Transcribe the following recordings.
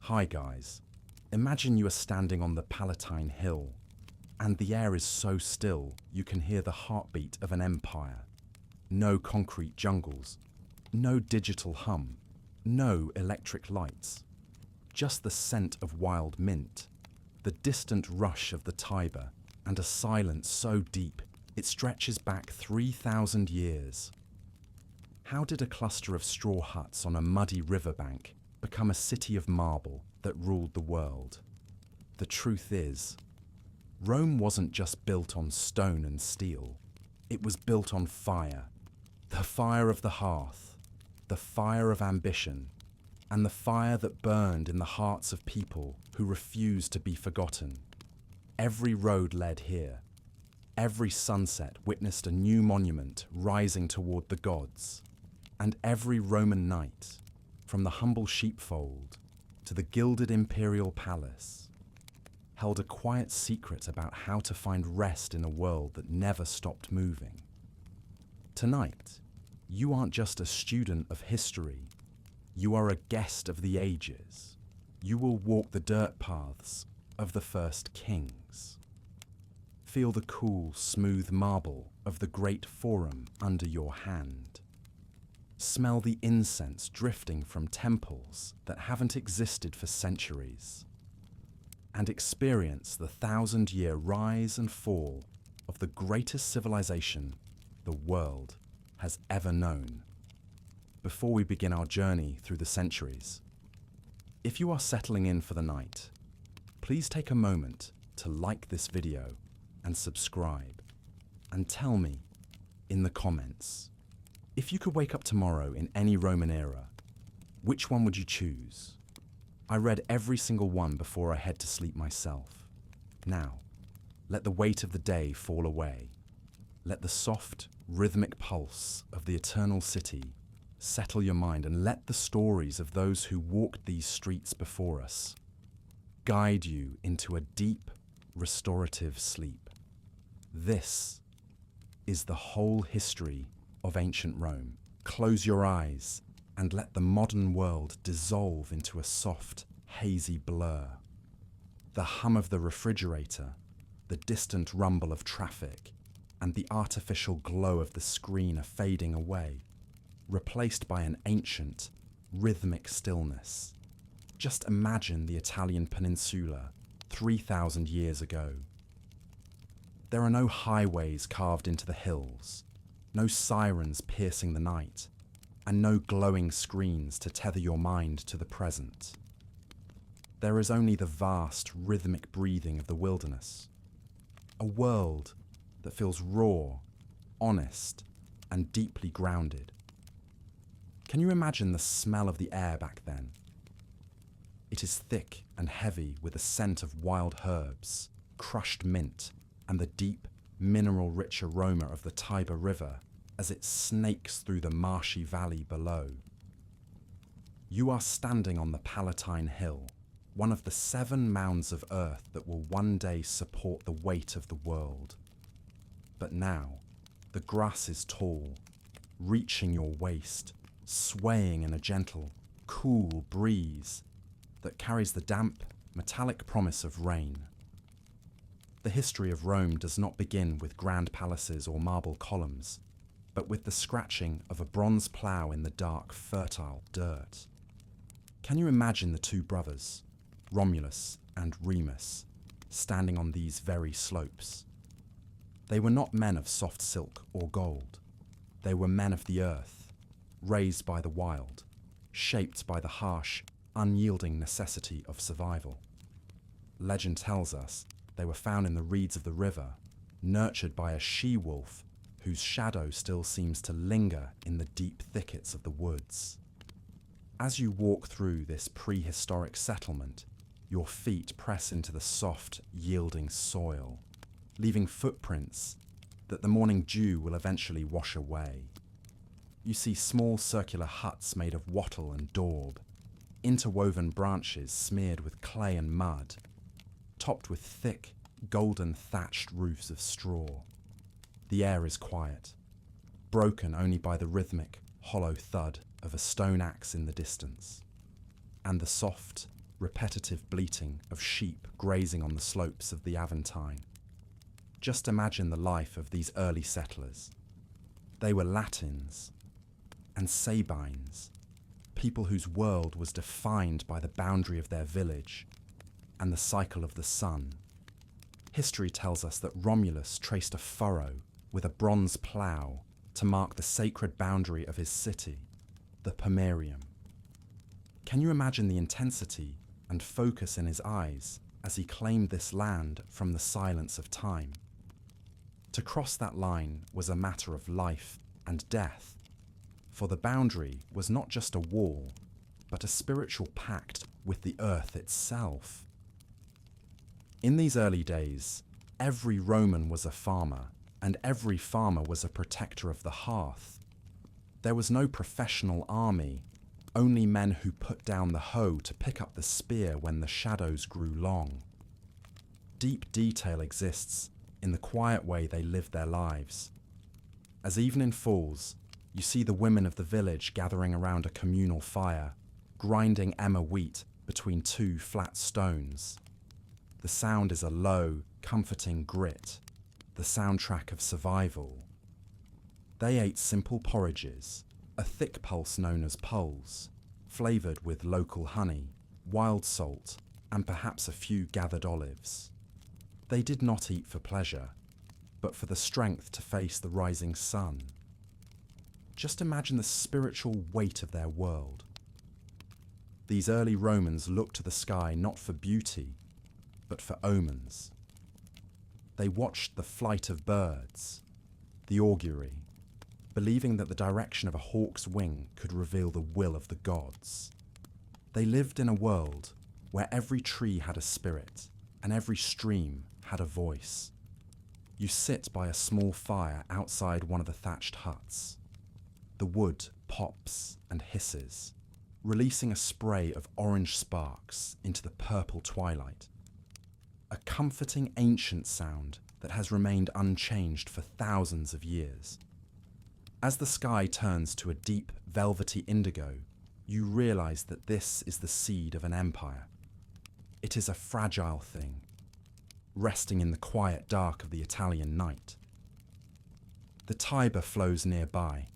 Hi guys, imagine you are standing on the Palatine Hill, and the air is so still you can hear the heartbeat of an empire. No concrete jungles, no digital hum, no electric lights. Just the scent of wild mint, the distant rush of the Tiber, and a silence so deep it stretches back 3,000 years. How did a cluster of straw huts on a muddy riverbank become a city of marble that ruled the world? The truth is, Rome wasn't just built on stone and steel. It was built on fire. The fire of the hearth, the fire of ambition, and the fire that burned in the hearts of people who refused to be forgotten. Every road led here. Every sunset witnessed a new monument rising toward the gods. And every Roman knight, from the humble sheepfold to the gilded imperial palace, held a quiet secret about how to find rest in a world that never stopped moving. Tonight, you aren't just a student of history, you are a guest of the ages. You will walk the dirt paths of the first kings. Feel the cool, smooth marble of the great forum under your hand. Smell the incense drifting from temples that haven't existed for centuries. And experience the 1,000-year rise and fall of the greatest civilization the world has ever known. Before we begin our journey through the centuries, if you are settling in for the night, please take a moment to like this video and subscribe, and tell me in the comments, if you could wake up tomorrow in any Roman era, which one would you choose? I read every single one before I head to sleep myself. Now, let the weight of the day fall away. Let the soft, rhythmic pulse of the eternal city settle your mind, and let the stories of those who walked these streets before us guide you into a deep, restorative sleep. This is the whole history of ancient Rome. Close your eyes and let the modern world dissolve into a soft, hazy blur. The hum of the refrigerator, the distant rumble of traffic, and the artificial glow of the screen are fading away, replaced by an ancient, rhythmic stillness. Just imagine the Italian peninsula 3,000 years ago. There are no highways carved into the hills, no sirens piercing the night, and no glowing screens to tether your mind to the present. There is only the vast, rhythmic breathing of the wilderness, a world that feels raw, honest, and deeply grounded. Can you imagine the smell of the air back then? It is thick and heavy with the scent of wild herbs, crushed mint, and the deep, mineral-rich aroma of the Tiber River as it snakes through the marshy valley below. You are standing on the Palatine Hill, one of the 7 mounds of earth that will one day support the weight of the world. But now, the grass is tall, reaching your waist, swaying in a gentle, cool breeze that carries the damp, metallic promise of rain. The history of Rome does not begin with grand palaces or marble columns, but with the scratching of a bronze plough in the dark, fertile dirt. Can you imagine the two brothers, Romulus and Remus, standing on these very slopes? They were not men of soft silk or gold. They were men of the earth, raised by the wild, shaped by the harsh, unyielding necessity of survival. Legend tells us they were found in the reeds of the river, nurtured by a she-wolf whose shadow still seems to linger in the deep thickets of the woods. As you walk through this prehistoric settlement, your feet press into the soft, yielding soil, leaving footprints that the morning dew will eventually wash away. You see small circular huts made of wattle and daub, interwoven branches smeared with clay and mud, topped with thick, golden thatched roofs of straw. The air is quiet, broken only by the rhythmic, hollow thud of a stone axe in the distance, and the soft, repetitive bleating of sheep grazing on the slopes of the Aventine. Just imagine the life of these early settlers. They were Latins and Sabines, people whose world was defined by the boundary of their village and the cycle of the sun. History tells us that Romulus traced a furrow with a bronze plough to mark the sacred boundary of his city, the Pomerium. Can you imagine the intensity and focus in his eyes as he claimed this land from the silence of time? To cross that line was a matter of life and death, for the boundary was not just a wall, but a spiritual pact with the earth itself. In these early days, every Roman was a farmer, and every farmer was a protector of the hearth. There was no professional army, only men who put down the hoe to pick up the spear when the shadows grew long. Deep detail exists in the quiet way they lived their lives. As evening falls, you see the women of the village gathering around a communal fire, grinding emmer wheat between two flat stones. The sound is a low, comforting grit, the soundtrack of survival. They ate simple porridges, a thick pulse known as pulse, flavoured with local honey, wild salt, and perhaps a few gathered olives. They did not eat for pleasure, but for the strength to face the rising sun. Just imagine the spiritual weight of their world. These early Romans looked to the sky not for beauty, but for omens. They watched the flight of birds, the augury, believing that the direction of a hawk's wing could reveal the will of the gods. They lived in a world where every tree had a spirit and every stream had a voice. You sit by a small fire outside one of the thatched huts. The wood pops and hisses, releasing a spray of orange sparks into the purple twilight. A comforting ancient sound that has remained unchanged for thousands of years. As the sky turns to a deep, velvety indigo, you realize that this is the seed of an empire. It is a fragile thing, resting in the quiet dark of the Italian night. The Tiber flows nearby,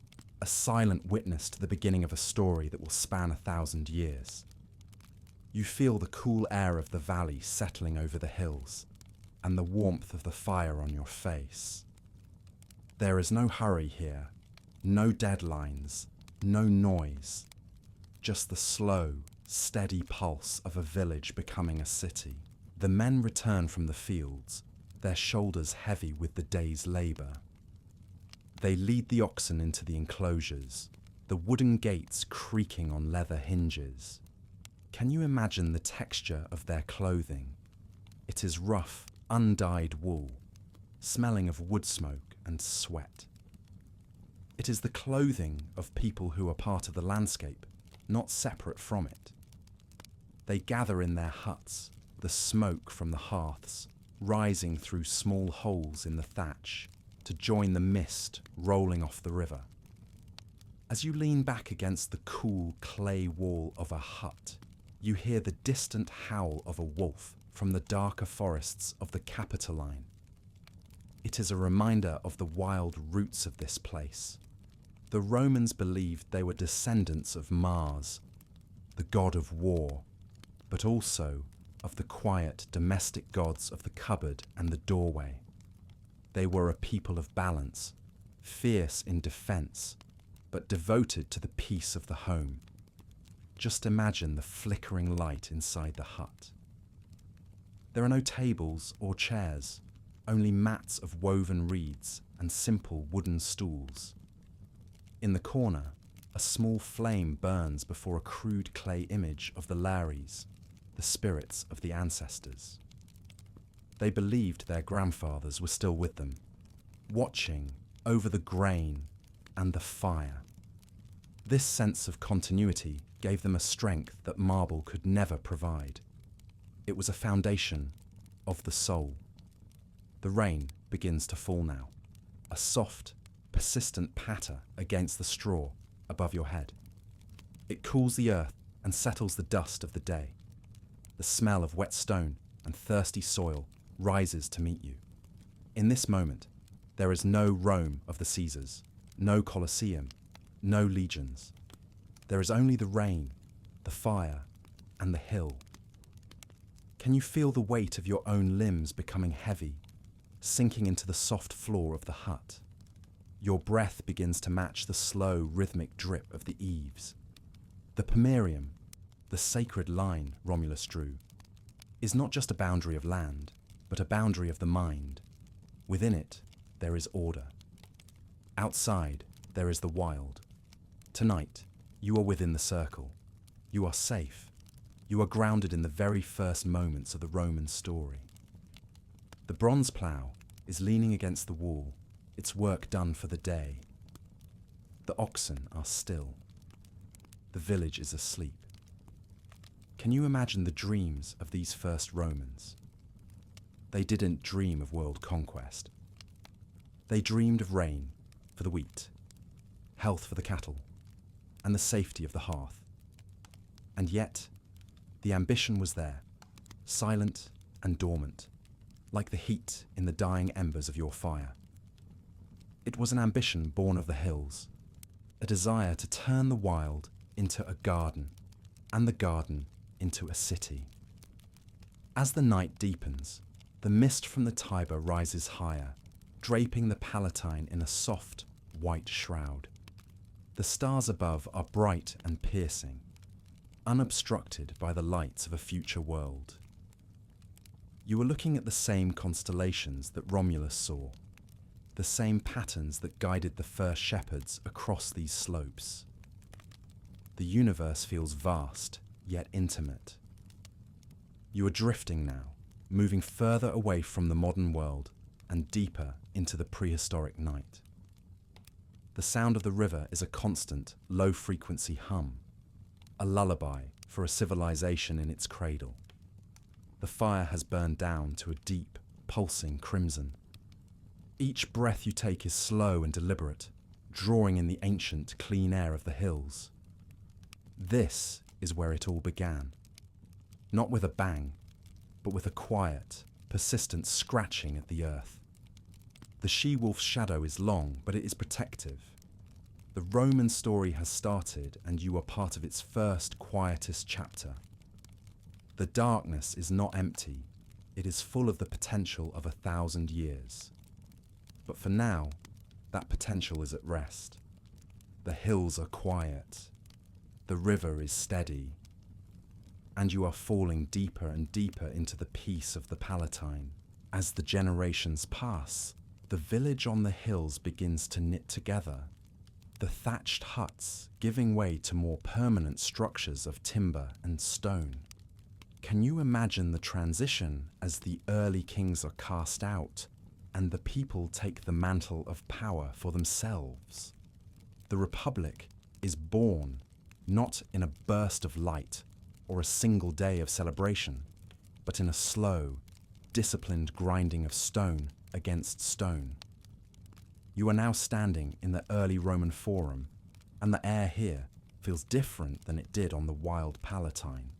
a silent witness to the beginning of a story that will span 1,000 years. You feel the cool air of the valley settling over the hills, and the warmth of the fire on your face. There is no hurry here, no deadlines, no noise, just the slow, steady pulse of a village becoming a city. The men return from the fields, their shoulders heavy with the day's labour. They lead the oxen into the enclosures, the wooden gates creaking on leather hinges. Can you imagine the texture of their clothing? It is rough, undyed wool, smelling of wood smoke and sweat. It is the clothing of people who are part of the landscape, not separate from it. They gather in their huts, the smoke from the hearths rising through small holes in the thatch to join the mist rolling off the river. As you lean back against the cool clay wall of a hut, you hear the distant howl of a wolf from the darker forests of the Capitoline. It is a reminder of the wild roots of this place. The Romans believed they were descendants of Mars, the god of war, but also of the quiet domestic gods of the cupboard and the doorway. They were a people of balance, fierce in defense, but devoted to the peace of the home. Just imagine the flickering light inside the hut. There are no tables or chairs, only mats of woven reeds and simple wooden stools. In the corner, a small flame burns before a crude clay image of the Lares, the spirits of the ancestors. They believed their grandfathers were still with them, watching over the grain and the fire. This sense of continuity gave them a strength that marble could never provide. It was a foundation of the soul. The rain begins to fall now, a soft, persistent patter against the straw above your head. It cools the earth and settles the dust of the day. The smell of wet stone and thirsty soil rises to meet you. In this moment, there is no Rome of the Caesars, no Colosseum, no legions. There is only the rain, the fire, and the hill. Can you feel the weight of your own limbs becoming heavy, sinking into the soft floor of the hut? Your breath begins to match the slow, rhythmic drip of the eaves. The pomerium, the sacred line Romulus drew, is not just a boundary of land, but a boundary of the mind. Within it, there is order. Outside, there is the wild. Tonight, you are within the circle. You are safe. You are grounded in the very first moments of the Roman story. The bronze plough is leaning against the wall, its work done for the day. The oxen are still. The village is asleep. Can you imagine the dreams of these first Romans? They didn't dream of world conquest. They dreamed of rain for the wheat, health for the cattle, and the safety of the hearth. And yet, the ambition was there, silent and dormant, like the heat in the dying embers of your fire. It was an ambition born of the hills, a desire to turn the wild into a garden, and the garden into a city. As the night deepens, the mist from the Tiber rises higher, draping the Palatine in a soft, white shroud. The stars above are bright and piercing, unobstructed by the lights of a future world. You are looking at the same constellations that Romulus saw, the same patterns that guided the first shepherds across these slopes. The universe feels vast, yet intimate. You are drifting now, moving further away from the modern world and deeper into the prehistoric night. The sound of the river is a constant, low-frequency hum, a lullaby for a civilization in its cradle. The fire has burned down to a deep, pulsing crimson. Each breath you take is slow and deliberate, drawing in the ancient, clean air of the hills. This is where it all began. Not with a bang, but with a quiet, persistent scratching at the earth. The she-wolf's shadow is long, but it is protective. The Roman story has started, and you are part of its first, quietest chapter. The darkness is not empty. It is full of the potential of 1,000 years. But for now, that potential is at rest. The hills are quiet. The river is steady. And you are falling deeper and deeper into the peace of the Palatine. As the generations pass, the village on the hills begins to knit together, the thatched huts giving way to more permanent structures of timber and stone. Can you imagine the transition as the early kings are cast out and the people take the mantle of power for themselves? The Republic is born not in a burst of light or a single day of celebration, but in a slow, disciplined grinding of stone against stone. You are now standing in the early Roman Forum, and the air here feels different than it did on the wild Palatine.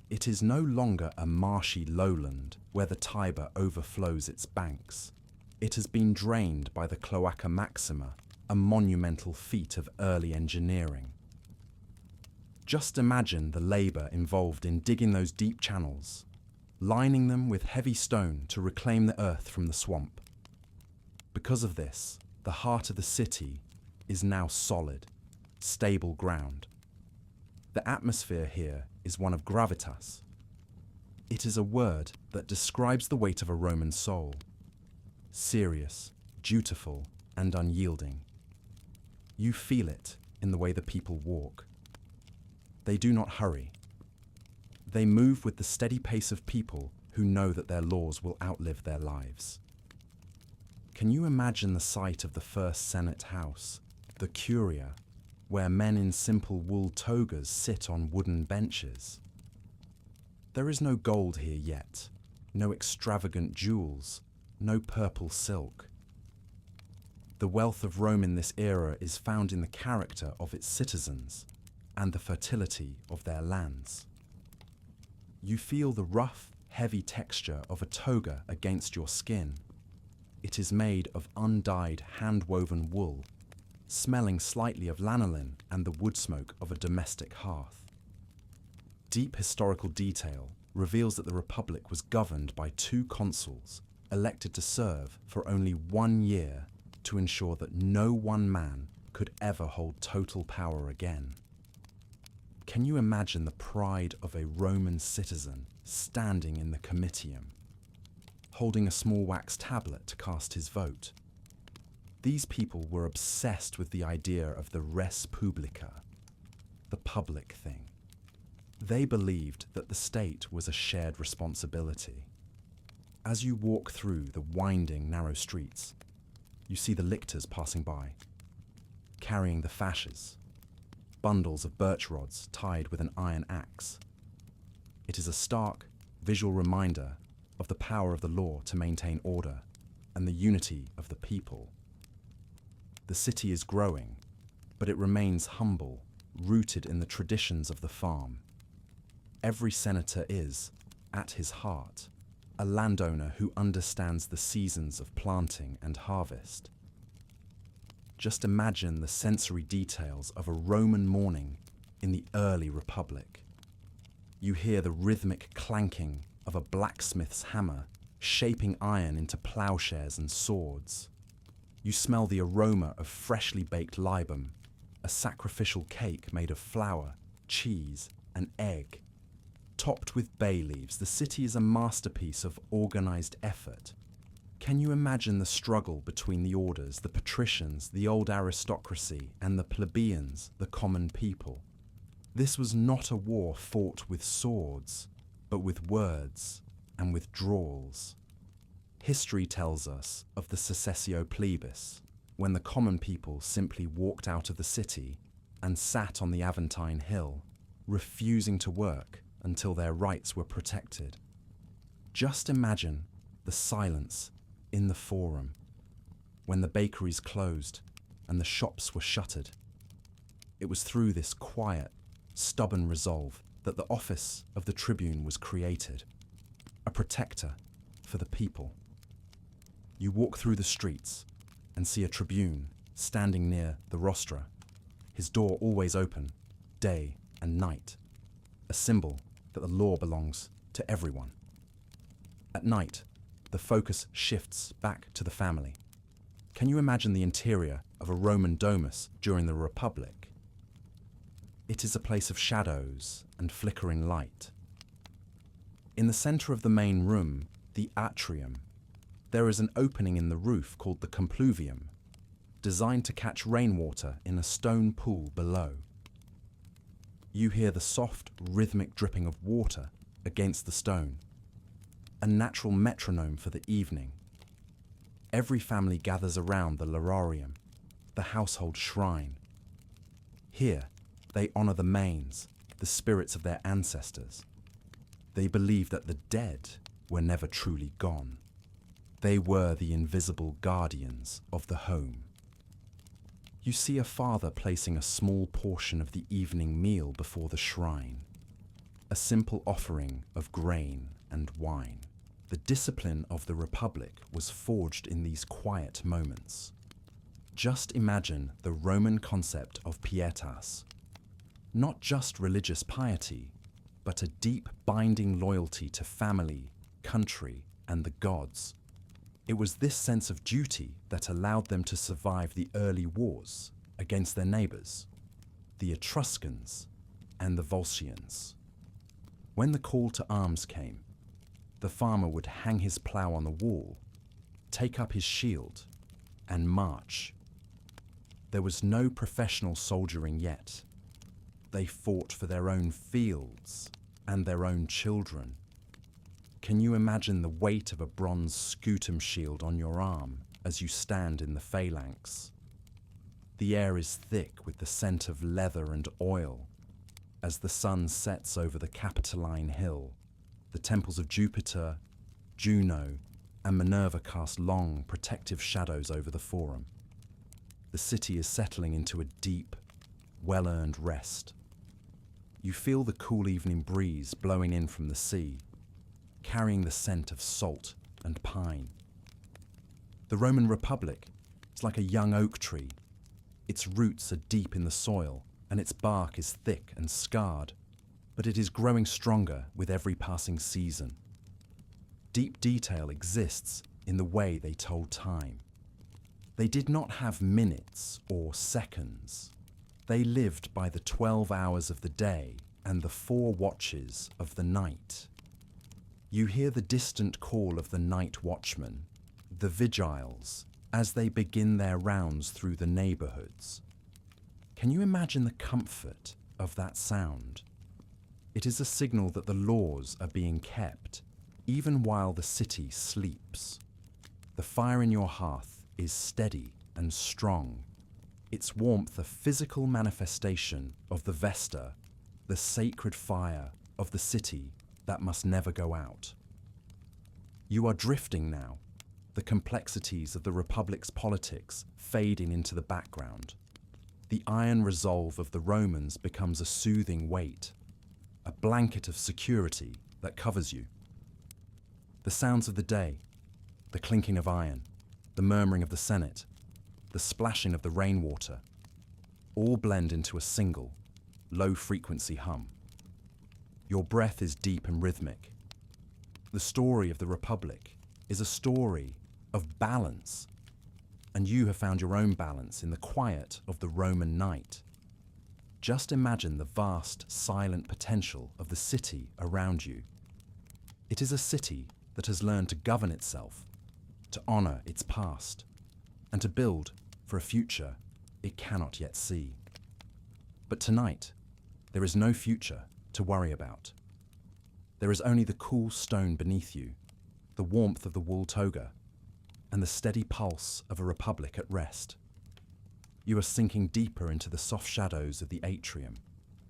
It is no longer a marshy lowland where the Tiber overflows its banks. It has been drained by the Cloaca Maxima, a monumental feat of early engineering. Just imagine the labour involved in digging those deep channels, lining them with heavy stone to reclaim the earth from the swamp. Because of this, the heart of the city is now solid, stable ground. The atmosphere here is one of gravitas. It is a word that describes the weight of a Roman soul. Serious, dutiful, and unyielding. You feel it in the way the people walk. They do not hurry. They move with the steady pace of people who know that their laws will outlive their lives. Can you imagine the sight of the first Senate house, the Curia, where men in simple wool togas sit on wooden benches? There is no gold here yet, no extravagant jewels, no purple silk. The wealth of Rome in this era is found in the character of its citizens and the fertility of their lands. You feel the rough, heavy texture of a toga against your skin. It is made of undyed, hand-woven wool, smelling slightly of lanolin and the wood smoke of a domestic hearth. Deep historical detail reveals that the Republic was governed by 2 consuls, elected to serve for only 1 year to ensure that no one man could ever hold total power again. Can you imagine the pride of a Roman citizen standing in the comitium, holding a small wax tablet to cast his vote? These people were obsessed with the idea of the res publica, the public thing. They believed that the state was a shared responsibility. As you walk through the winding, narrow streets, you see the lictors passing by, carrying the fasces, bundles of birch rods tied with an iron axe. It is a stark, visual reminder of the power of the law to maintain order and the unity of the people. The city is growing, but it remains humble, rooted in the traditions of the farm. Every senator is, at his heart, a landowner who understands the seasons of planting and harvest. Just imagine the sensory details of a Roman morning in the early Republic. You hear the rhythmic clanking of a blacksmith's hammer shaping iron into plowshares and swords. You smell the aroma of freshly baked libum, a sacrificial cake made of flour, cheese, and egg. Topped with bay leaves, the city is a masterpiece of organized effort. Can you imagine the struggle between the orders, the patricians, the old aristocracy, and the plebeians, the common people? This was not a war fought with swords, but with words and withdrawals. History tells us of the secessio plebis, when the common people simply walked out of the city and sat on the Aventine Hill, refusing to work until their rights were protected. Just imagine the silence in the forum, when the bakeries closed and the shops were shuttered. It was through this quiet, stubborn resolve that the office of the tribune was created, a protector for the people. You walk through the streets and see a tribune standing near the rostra, his door always open, day and night, a symbol that the law belongs to everyone. At night, the focus shifts back to the family. Can you imagine the interior of a Roman domus during the Republic? It is a place of shadows and flickering light. In the center of the main room, the atrium, there is an opening in the roof called the compluvium, designed to catch rainwater in a stone pool below. You hear the soft, rhythmic dripping of water against the stone, a natural metronome for the evening. Every family gathers around the lararium, the household shrine. Here, they honor the manes, the spirits of their ancestors. They believe that the dead were never truly gone. They were the invisible guardians of the home. You see a father placing a small portion of the evening meal before the shrine, a simple offering of grain and wine. The discipline of the Republic was forged in these quiet moments. Just imagine the Roman concept of pietas, not just religious piety, but a deep binding loyalty to family, country, and the gods. It was this sense of duty that allowed them to survive the early wars against their neighbors, the Etruscans and the Volscians. When the call to arms came, the farmer would hang his plough on the wall, take up his shield, and march. There was no professional soldiering yet. They fought for their own fields and their own children. Can you imagine the weight of a bronze scutum shield on your arm as you stand in the phalanx? The air is thick with the scent of leather and oil. As the sun sets over the Capitoline Hill, the temples of Jupiter, Juno, and Minerva cast long, protective shadows over the forum. The city is settling into a deep, well-earned rest. You feel the cool evening breeze blowing in from the sea, carrying the scent of salt and pine. The Roman Republic is like a young oak tree. Its roots are deep in the soil and its bark is thick and scarred, but it is growing stronger with every passing season. Deep detail exists in the way they told time. They did not have minutes or seconds. They lived by the 12 hours of the day and the 4 watches of the night. You hear the distant call of the night watchmen, the vigiles, as they begin their rounds through the neighborhoods. Can you imagine the comfort of that sound? It is a signal that the laws are being kept, even while the city sleeps. The fire in your hearth is steady and strong, its warmth a physical manifestation of the Vesta, the sacred fire of the city that must never go out. You are drifting now, the complexities of the Republic's politics fading into the background. The iron resolve of the Romans becomes a soothing weight, a blanket of security that covers you. The sounds of the day, the clinking of iron, the murmuring of the Senate, the splashing of the rainwater, all blend into a single, low-frequency hum. Your breath is deep and rhythmic. The story of the Republic is a story of balance, and you have found your own balance in the quiet of the Roman night. Just imagine the vast, silent potential of the city around you. It is a city that has learned to govern itself, to honor its past, and to build for a future it cannot yet see. But tonight, there is no future to worry about. There is only the cool stone beneath you, the warmth of the wool toga, and the steady pulse of a republic at rest. You are sinking deeper into the soft shadows of the atrium,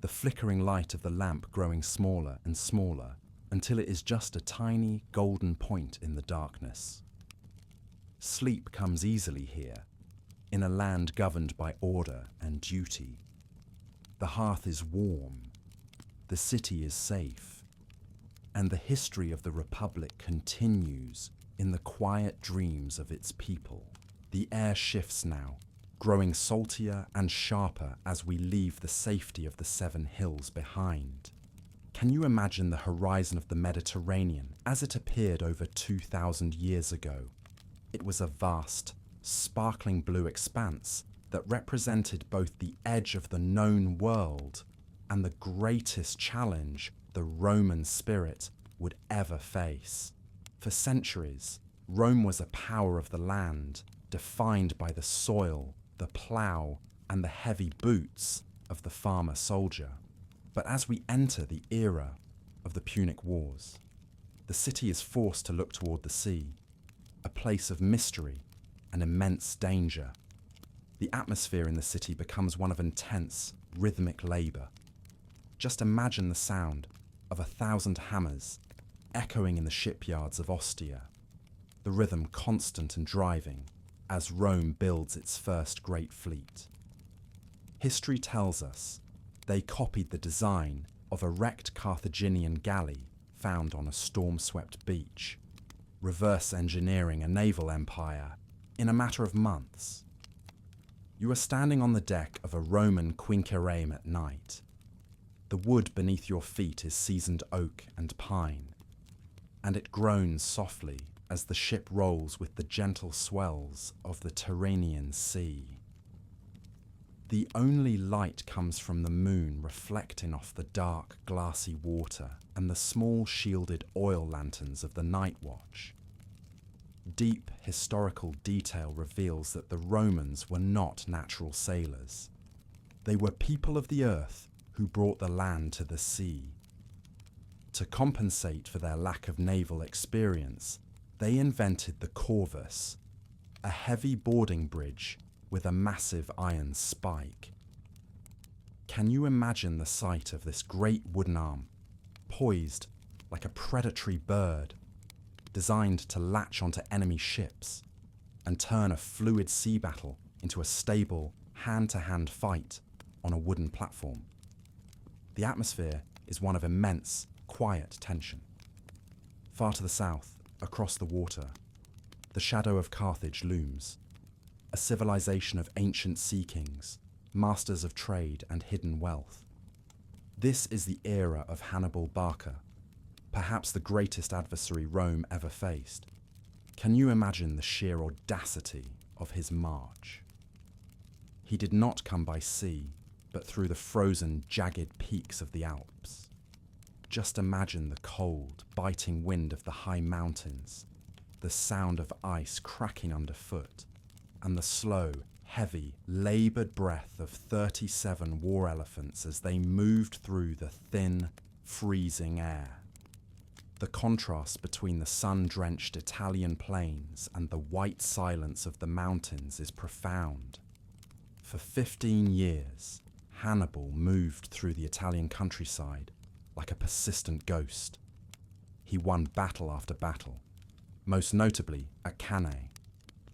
the flickering light of the lamp growing smaller and smaller until it is just a tiny golden point in the darkness. Sleep comes easily here, in a land governed by order and duty. The hearth is warm, the city is safe, and the history of the Republic continues in the quiet dreams of its people. The air shifts now, growing saltier and sharper as we leave the safety of the 7 hills behind. Can you imagine the horizon of the Mediterranean as it appeared over 2,000 years ago? It was a vast, sparkling blue expanse that represented both the edge of the known world and the greatest challenge the Roman spirit would ever face. For centuries, Rome was a power of the land, defined by the soil, the plough, and the heavy boots of the farmer soldier. But as we enter the era of the Punic Wars, the city is forced to look toward the sea, a place of mystery and immense danger. The atmosphere in the city becomes one of intense, rhythmic labor. Just imagine the sound of 1,000 hammers echoing in the shipyards of Ostia, the rhythm constant and driving as Rome builds its first great fleet. History tells us they copied the design of a wrecked Carthaginian galley found on a storm-swept beach, reverse engineering a naval empire in a matter of months. You are standing on the deck of a Roman quinquereme at night. The wood beneath your feet is seasoned oak and pine, and it groans softly as the ship rolls with the gentle swells of the Tyrrhenian Sea. The only light comes from the moon reflecting off the dark, glassy water and the small shielded oil lanterns of the night watch. Deep historical detail reveals that the Romans were not natural sailors. They were people of the earth who brought the land to the sea. To compensate for their lack of naval experience, they invented the corvus, a heavy boarding bridge with a massive iron spike. Can you imagine the sight of this great wooden arm, poised like a predatory bird, designed to latch onto enemy ships and turn a fluid sea battle into a stable, hand-to-hand fight on a wooden platform? The atmosphere is one of immense, quiet tension. Far to the south, across the water, the shadow of Carthage looms, a civilization of ancient sea kings, masters of trade and hidden wealth. This is the era of Hannibal Barca, perhaps the greatest adversary Rome ever faced. Can you imagine the sheer audacity of his march? He did not come by sea, but through the frozen, jagged peaks of the Alps. Just imagine the cold, biting wind of the high mountains, the sound of ice cracking underfoot, and the slow, heavy, laboured breath of 37 war elephants as they moved through the thin, freezing air. The contrast between the sun-drenched Italian plains and the white silence of the mountains is profound. For 15 years, Hannibal moved through the Italian countryside like a persistent ghost. He won battle after battle, most notably at Cannae,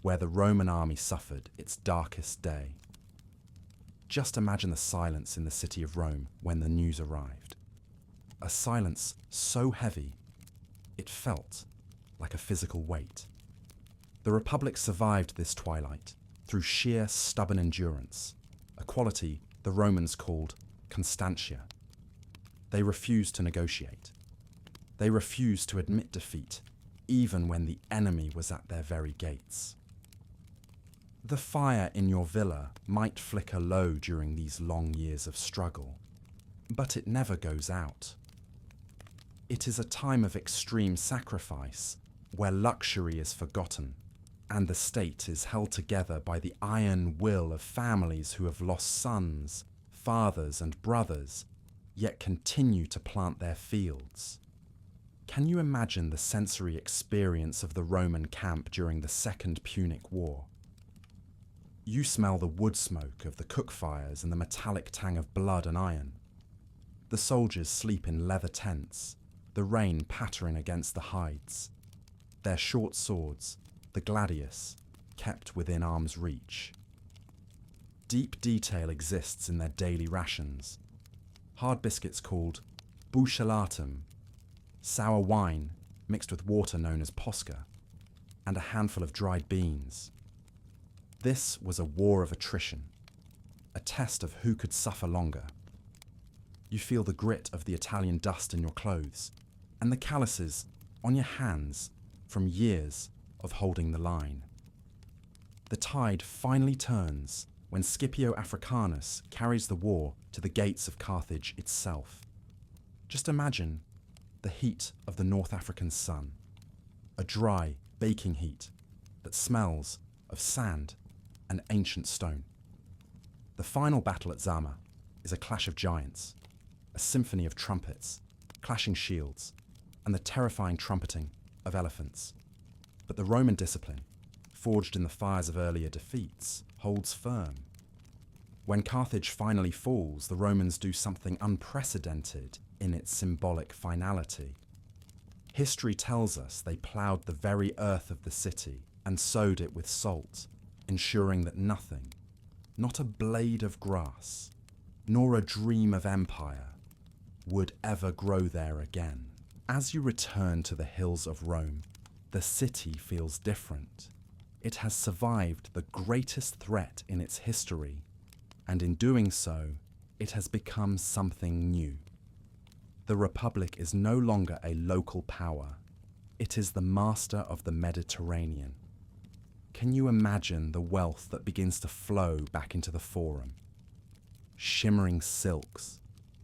where the Roman army suffered its darkest day. Just imagine the silence in the city of Rome when the news arrived. A silence so heavy, it felt like a physical weight. The Republic survived this twilight through sheer stubborn endurance, a quality the Romans called constantia. They refused to negotiate. They refused to admit defeat, even when the enemy was at their very gates. The fire in your villa might flicker low during these long years of struggle, but it never goes out. It is a time of extreme sacrifice where luxury is forgotten and the state is held together by the iron will of families who have lost sons, fathers, and brothers, yet continue to plant their fields. Can you imagine the sensory experience of the Roman camp during the Second Punic War? You smell the wood smoke of the cook fires and the metallic tang of blood and iron. The soldiers sleep in leather tents, the rain pattering against the hides. Their short swords, the gladius, kept within arm's reach. Deep detail exists in their daily rations. Hard biscuits called bucellatum, sour wine mixed with water known as posca, and a handful of dried beans. This was a war of attrition, a test of who could suffer longer. You feel the grit of the Italian dust in your clothes, and the calluses on your hands from years of holding the line. The tide finally turns when Scipio Africanus carries the war to the gates of Carthage itself. Just imagine the heat of the North African sun, a dry, baking heat that smells of sand and ancient stone. The final battle at Zama is a clash of giants, a symphony of trumpets, clashing shields, and the terrifying trumpeting of elephants. But the Roman discipline, forged in the fires of earlier defeats, holds firm. When Carthage finally falls, the Romans do something unprecedented in its symbolic finality. History tells us they ploughed the very earth of the city and sowed it with salt, ensuring that nothing, not a blade of grass, nor a dream of empire, would ever grow there again. As you return to the hills of Rome, the city feels different. It has survived the greatest threat in its history, and in doing so, it has become something new. The Republic is no longer a local power. It is the master of the Mediterranean. Can you imagine the wealth that begins to flow back into the Forum? Shimmering silks,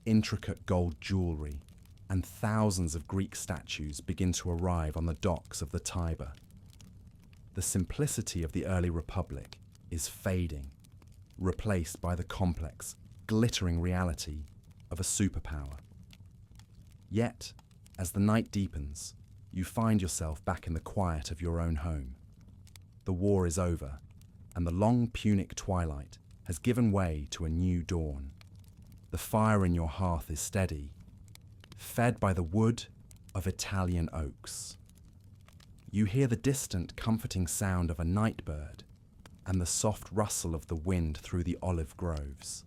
intricate gold jewellery, and thousands of Greek statues begin to arrive on the docks of the Tiber. The simplicity of the early Republic is fading, replaced by the complex, glittering reality of a superpower. Yet, as the night deepens, you find yourself back in the quiet of your own home. The war is over, and the long Punic twilight has given way to a new dawn. The fire in your hearth is steady, fed by the wood of Italian oaks. You hear the distant, comforting sound of a night bird and the soft rustle of the wind through the olive groves.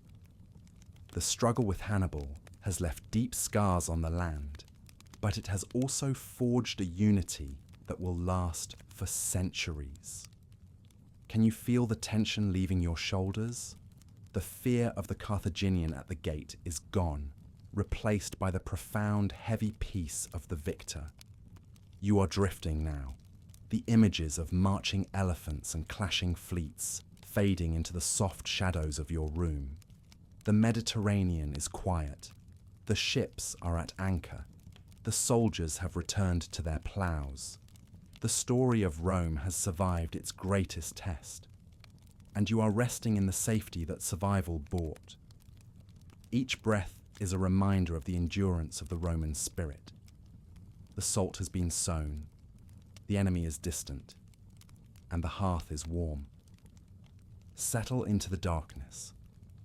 The struggle with Hannibal has left deep scars on the land, but it has also forged a unity that will last for centuries. Can you feel the tension leaving your shoulders? The fear of the Carthaginian at the gate is gone, replaced by the profound, heavy peace of the victor. You are drifting now, the images of marching elephants and clashing fleets fading into the soft shadows of your room. The Mediterranean is quiet. The ships are at anchor. The soldiers have returned to their ploughs. The story of Rome has survived its greatest test, and you are resting in the safety that survival brought. Each breath is a reminder of the endurance of the Roman spirit. The salt has been sown, the enemy is distant, and the hearth is warm. Settle into the darkness,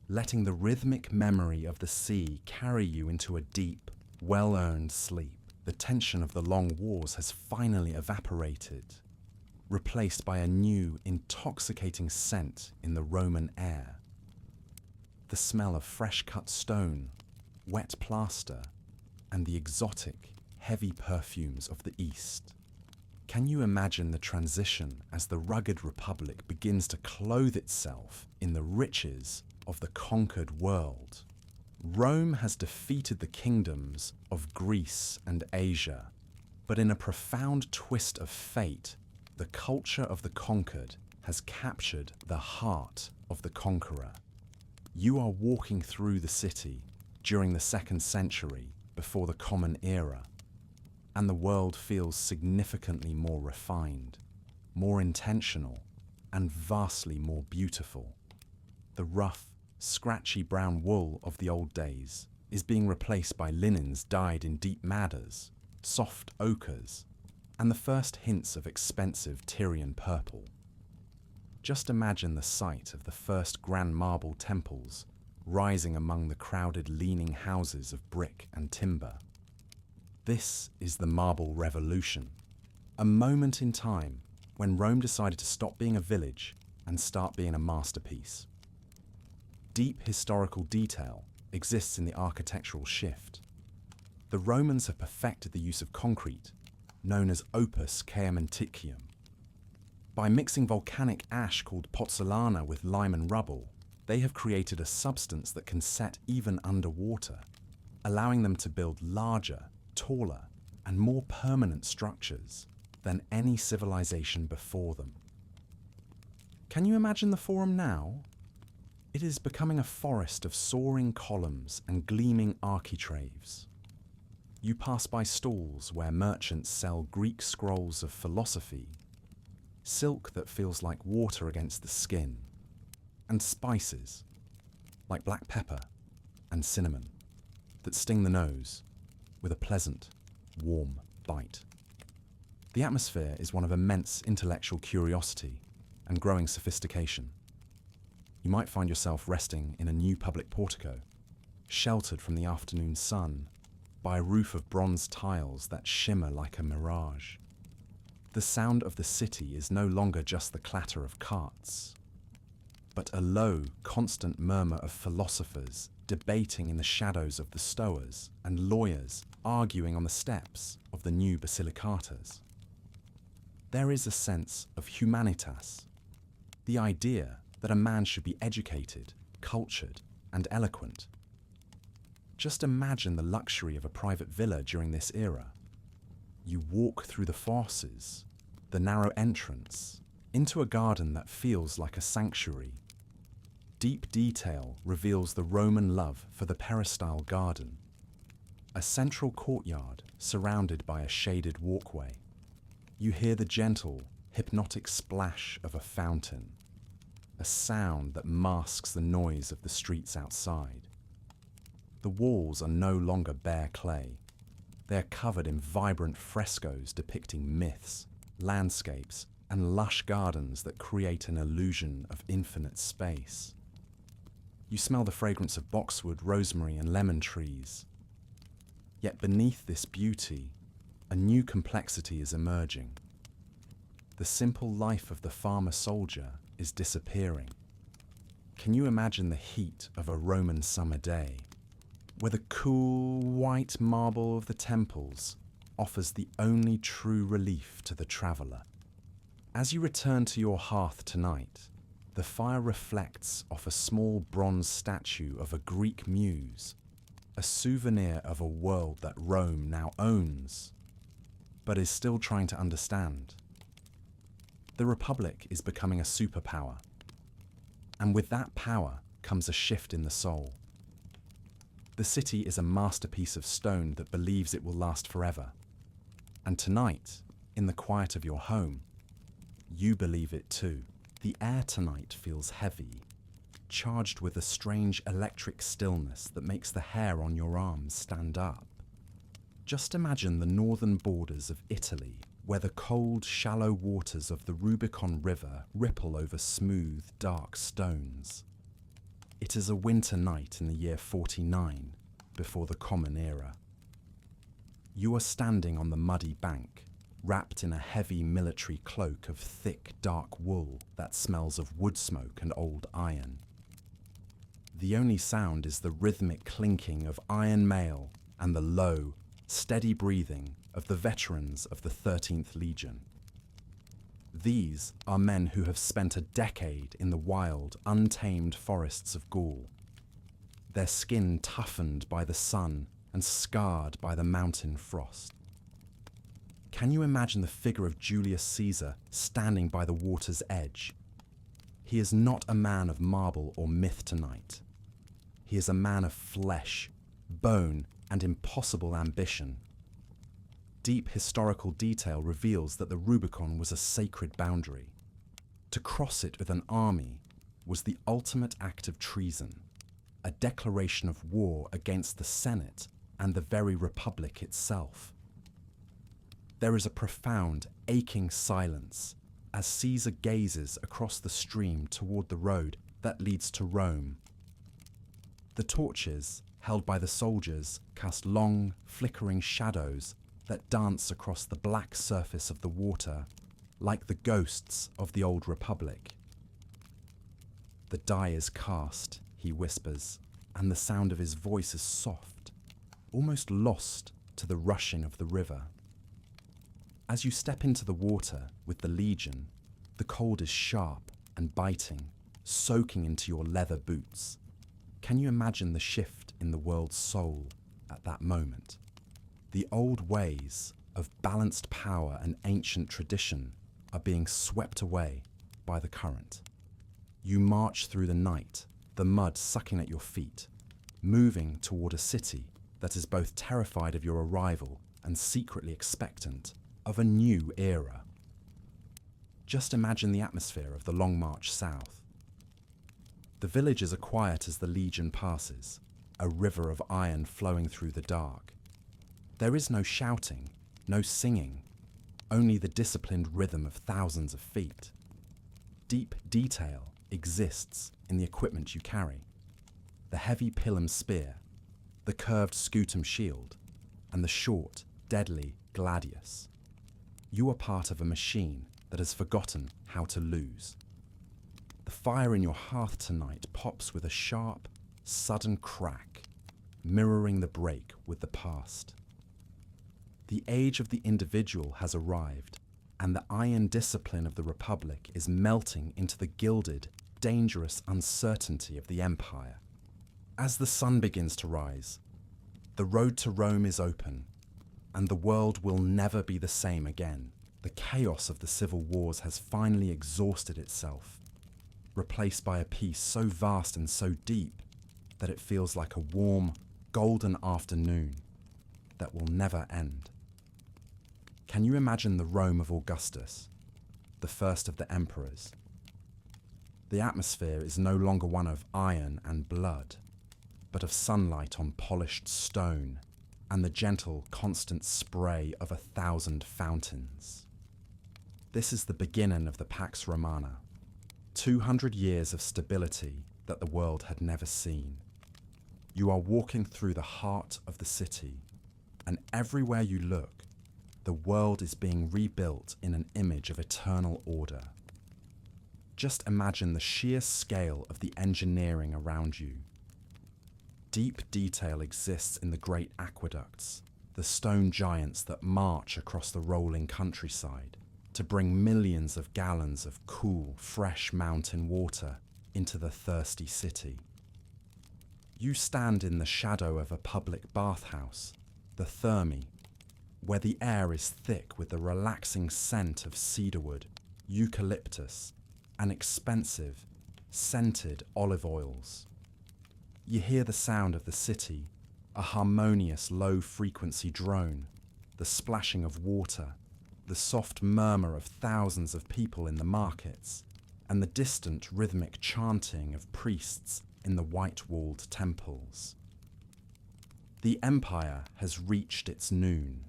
letting the rhythmic memory of the sea carry you into a deep, well-earned sleep. The tension of the long wars has finally evaporated, replaced by a new, intoxicating scent in the Roman air. The smell of fresh-cut stone, wet plaster, and the exotic, heavy perfumes of the East. Can you imagine the transition as the rugged republic begins to clothe itself in the riches of the conquered world? Rome has defeated the kingdoms of Greece and Asia, but in a profound twist of fate, the culture of the conquered has captured the heart of the conqueror. You are walking through the city during the 2nd century before the Common Era, and the world feels significantly more refined, more intentional, and vastly more beautiful. The rough, scratchy brown wool of the old days is being replaced by linens dyed in deep madders, soft ochres, and the first hints of expensive Tyrian purple. Just imagine the sight of the first grand marble temples rising among the crowded leaning houses of brick and timber. This is the Marble Revolution, a moment in time when Rome decided to stop being a village and start being a masterpiece. Deep historical detail exists in the architectural shift. The Romans have perfected the use of concrete, known as opus caementicum. By mixing volcanic ash called pozzolana with lime and rubble, they have created a substance that can set even underwater, allowing them to build larger, taller, and more permanent structures than any civilization before them. Can you imagine the Forum now? It is becoming a forest of soaring columns and gleaming architraves. You pass by stalls where merchants sell Greek scrolls of philosophy, silk that feels like water against the skin, and spices, like black pepper and cinnamon, that sting the nose with a pleasant, warm bite. The atmosphere is one of immense intellectual curiosity and growing sophistication. You might find yourself resting in a new public portico, sheltered from the afternoon sun by a roof of bronze tiles that shimmer like a mirage. The sound of the city is no longer just the clatter of carts, but a low, constant murmur of philosophers debating in the shadows of the stoas and lawyers arguing on the steps of the new basilicatas. There is a sense of humanitas, the idea that a man should be educated, cultured, and eloquent. Just imagine the luxury of a private villa during this era. You walk through the fosses, the narrow entrance, into a garden that feels like a sanctuary. Deep detail reveals the Roman love for the peristyle garden, a central courtyard surrounded by a shaded walkway. You hear the gentle, hypnotic splash of a fountain, a sound that masks the noise of the streets outside. The walls are no longer bare clay. They are covered in vibrant frescoes depicting myths, landscapes, and lush gardens that create an illusion of infinite space. You smell the fragrance of boxwood, rosemary, and lemon trees. Yet beneath this beauty, a new complexity is emerging. The simple life of the farmer-soldier is disappearing. Can you imagine the heat of a Roman summer day? where the cool white marble of the temples offers the only true relief to the traveller. As you return to your hearth tonight, the fire reflects off a small bronze statue of a Greek muse, a souvenir of a world that Rome now owns, but is still trying to understand. The Republic is becoming a superpower, and with that power comes a shift in the soul. The city is a masterpiece of stone that believes it will last forever, and tonight, in the quiet of your home, you believe it too. The air tonight feels heavy, charged with a strange electric stillness that makes the hair on your arms stand up. Just imagine the northern borders of Italy, where the cold, shallow waters of the Rubicon River ripple over smooth, dark stones. It is a winter night in the year 49, before the Common Era. You are standing on the muddy bank, wrapped in a heavy military cloak of thick, dark wool that smells of wood smoke and old iron. The only sound is the rhythmic clinking of iron mail and the low, steady breathing of the veterans of the 13th Legion. These are men who have spent a decade in the wild, untamed forests of Gaul, their skin toughened by the sun and scarred by the mountain frost. Can you imagine the figure of Julius Caesar standing by the water's edge? He is not a man of marble or myth tonight. He is a man of flesh, bone, and impossible ambition. Deep historical detail reveals that the Rubicon was a sacred boundary. To cross it with an army was the ultimate act of treason, a declaration of war against the Senate and the very Republic itself. There is a profound, aching silence as Caesar gazes across the stream toward the road that leads to Rome. The torches, held by the soldiers, cast long, flickering shadows that dance across the black surface of the water, like the ghosts of the old Republic. "The die is cast," he whispers, and the sound of his voice is soft, almost lost to the rushing of the river. As you step into the water with the Legion, the cold is sharp and biting, soaking into your leather boots. Can you imagine the shift in the world's soul at that moment? The old ways of balanced power and ancient tradition are being swept away by the current. You march through the night, the mud sucking at your feet, moving toward a city that is both terrified of your arrival and secretly expectant of a new era. Just imagine the atmosphere of the long march south. The villages are quiet as the Legion passes, a river of iron flowing through the dark. There is no shouting, no singing, only the disciplined rhythm of thousands of feet. Deep detail exists in the equipment you carry. The heavy pilum spear, the curved scutum shield, and the short, deadly gladius. You are part of a machine that has forgotten how to lose. The fire in your hearth tonight pops with a sharp, sudden crack, mirroring the break with the past. The age of the individual has arrived, and the iron discipline of the Republic is melting into the gilded, dangerous uncertainty of the Empire. As the sun begins to rise, the road to Rome is open, and the world will never be the same again. The chaos of the civil wars has finally exhausted itself, replaced by a peace so vast and so deep that it feels like a warm, golden afternoon that will never end. Can you imagine the Rome of Augustus, the first of the emperors? The atmosphere is no longer one of iron and blood, but of sunlight on polished stone and the gentle, constant spray of 1,000 fountains. This is the beginning of the Pax Romana, 200 years of stability that the world had never seen. You are walking through the heart of the city, and everywhere you look, the world is being rebuilt in an image of eternal order. Just imagine the sheer scale of the engineering around you. Deep detail exists in the great aqueducts, the stone giants that march across the rolling countryside to bring millions of gallons of cool, fresh mountain water into the thirsty city. You stand in the shadow of a public bathhouse, the thermae, where the air is thick with the relaxing scent of cedarwood, eucalyptus, and expensive, scented olive oils. You hear the sound of the city, a harmonious low-frequency drone, the splashing of water, the soft murmur of thousands of people in the markets, and the distant rhythmic chanting of priests in the white-walled temples. The empire has reached its noon.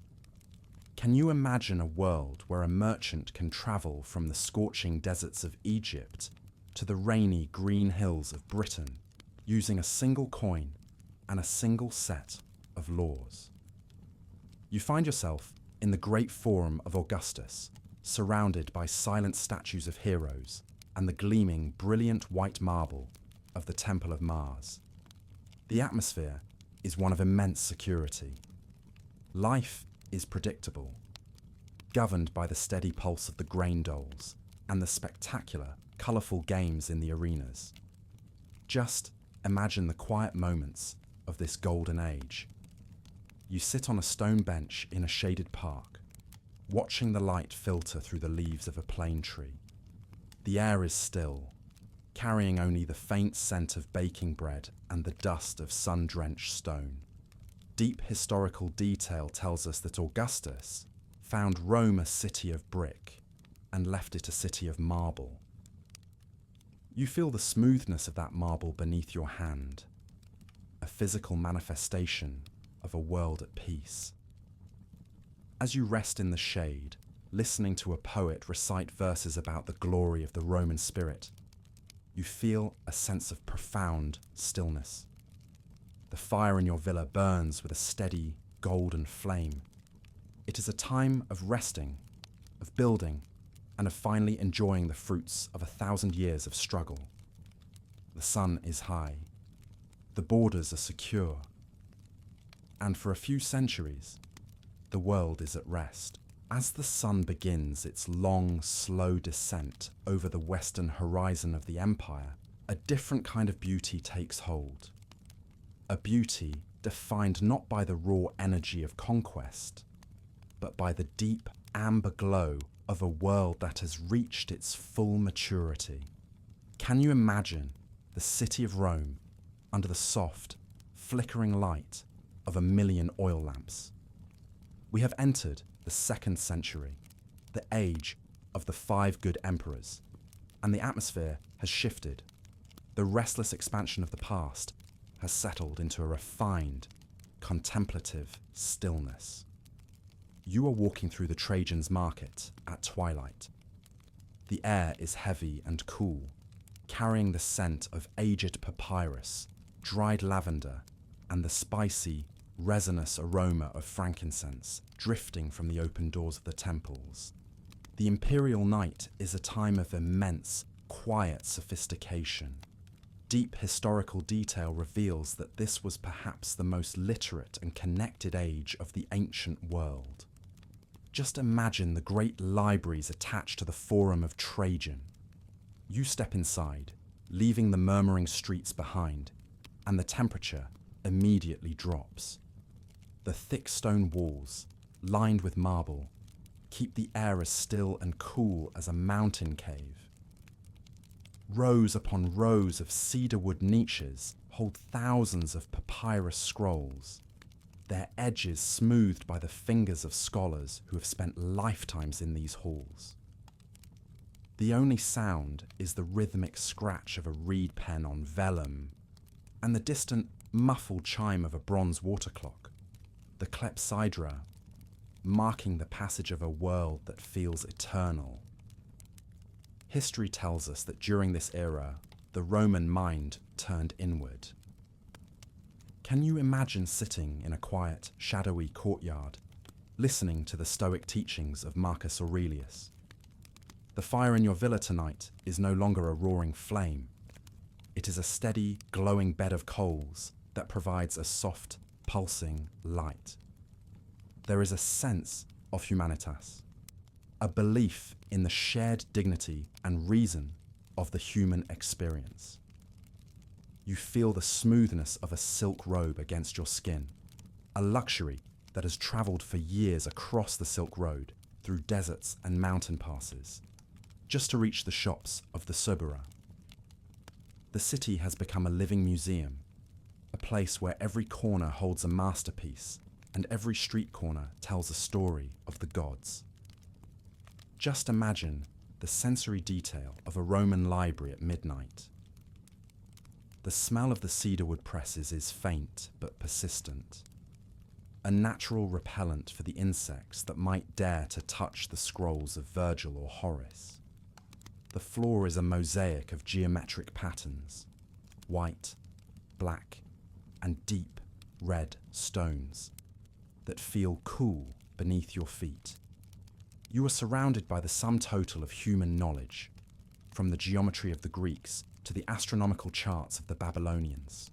Can you imagine a world where a merchant can travel from the scorching deserts of Egypt to the rainy green hills of Britain using a single coin and a single set of laws? You find yourself in the great forum of Augustus, surrounded by silent statues of heroes and the gleaming, brilliant white marble of the Temple of Mars. The atmosphere is one of immense security. Life is predictable, governed by the steady pulse of the grain doles and the spectacular, colourful games in the arenas. Just imagine the quiet moments of this golden age. You sit on a stone bench in a shaded park, watching the light filter through the leaves of a plane tree. The air is still, carrying only the faint scent of baking bread and the dust of sun-drenched stone. Deep historical detail tells us that Augustus found Rome a city of brick and left it a city of marble. You feel the smoothness of that marble beneath your hand, a physical manifestation of a world at peace. As you rest in the shade, listening to a poet recite verses about the glory of the Roman spirit, you feel a sense of profound stillness. The fire in your villa burns with a steady, golden flame. It is a time of resting, of building, and of finally enjoying the fruits of 1,000 years of struggle. The sun is high. The borders are secure. And for a few centuries, the world is at rest. As the sun begins its long, slow descent over the western horizon of the empire, a different kind of beauty takes hold. A beauty defined not by the raw energy of conquest, but by the deep amber glow of a world that has reached its full maturity. Can you imagine the city of Rome under the soft, flickering light of 1,000,000 oil lamps? We have entered the 2nd century, the age of the 5 good emperors, and the atmosphere has shifted. The restless expansion of the past has settled into a refined, contemplative stillness. You are walking through the Trajan's market at twilight. The air is heavy and cool, carrying the scent of aged papyrus, dried lavender, and the spicy, resinous aroma of frankincense drifting from the open doors of the temples. The imperial night is a time of immense, quiet sophistication. Deep historical detail reveals that this was perhaps the most literate and connected age of the ancient world. Just imagine the great libraries attached to the Forum of Trajan. You step inside, leaving the murmuring streets behind, and the temperature immediately drops. The thick stone walls, lined with marble, keep the air as still and cool as a mountain cave. Rows upon rows of cedarwood niches hold thousands of papyrus scrolls, their edges smoothed by the fingers of scholars who have spent lifetimes in these halls. The only sound is the rhythmic scratch of a reed pen on vellum and the distant, muffled chime of a bronze water clock, the clepsydra, marking the passage of a world that feels eternal. History tells us that during this era, the Roman mind turned inward. Can you imagine sitting in a quiet, shadowy courtyard, listening to the Stoic teachings of Marcus Aurelius? The fire in your villa tonight is no longer a roaring flame. It is a steady, glowing bed of coals that provides a soft, pulsing light. There is a sense of humanitas, a belief in the shared dignity and reason of the human experience. You feel the smoothness of a silk robe against your skin, a luxury that has travelled for years across the Silk Road through deserts and mountain passes, just to reach the shops of the Sobura. The city has become a living museum, a place where every corner holds a masterpiece and every street corner tells a story of the gods. Just imagine the sensory detail of a Roman library at midnight. The smell of the cedarwood presses is faint but persistent, a natural repellent for the insects that might dare to touch the scrolls of Virgil or Horace. The floor is a mosaic of geometric patterns, white, black, and deep red stones that feel cool beneath your feet. You are surrounded by the sum total of human knowledge, from the geometry of the Greeks to the astronomical charts of the Babylonians.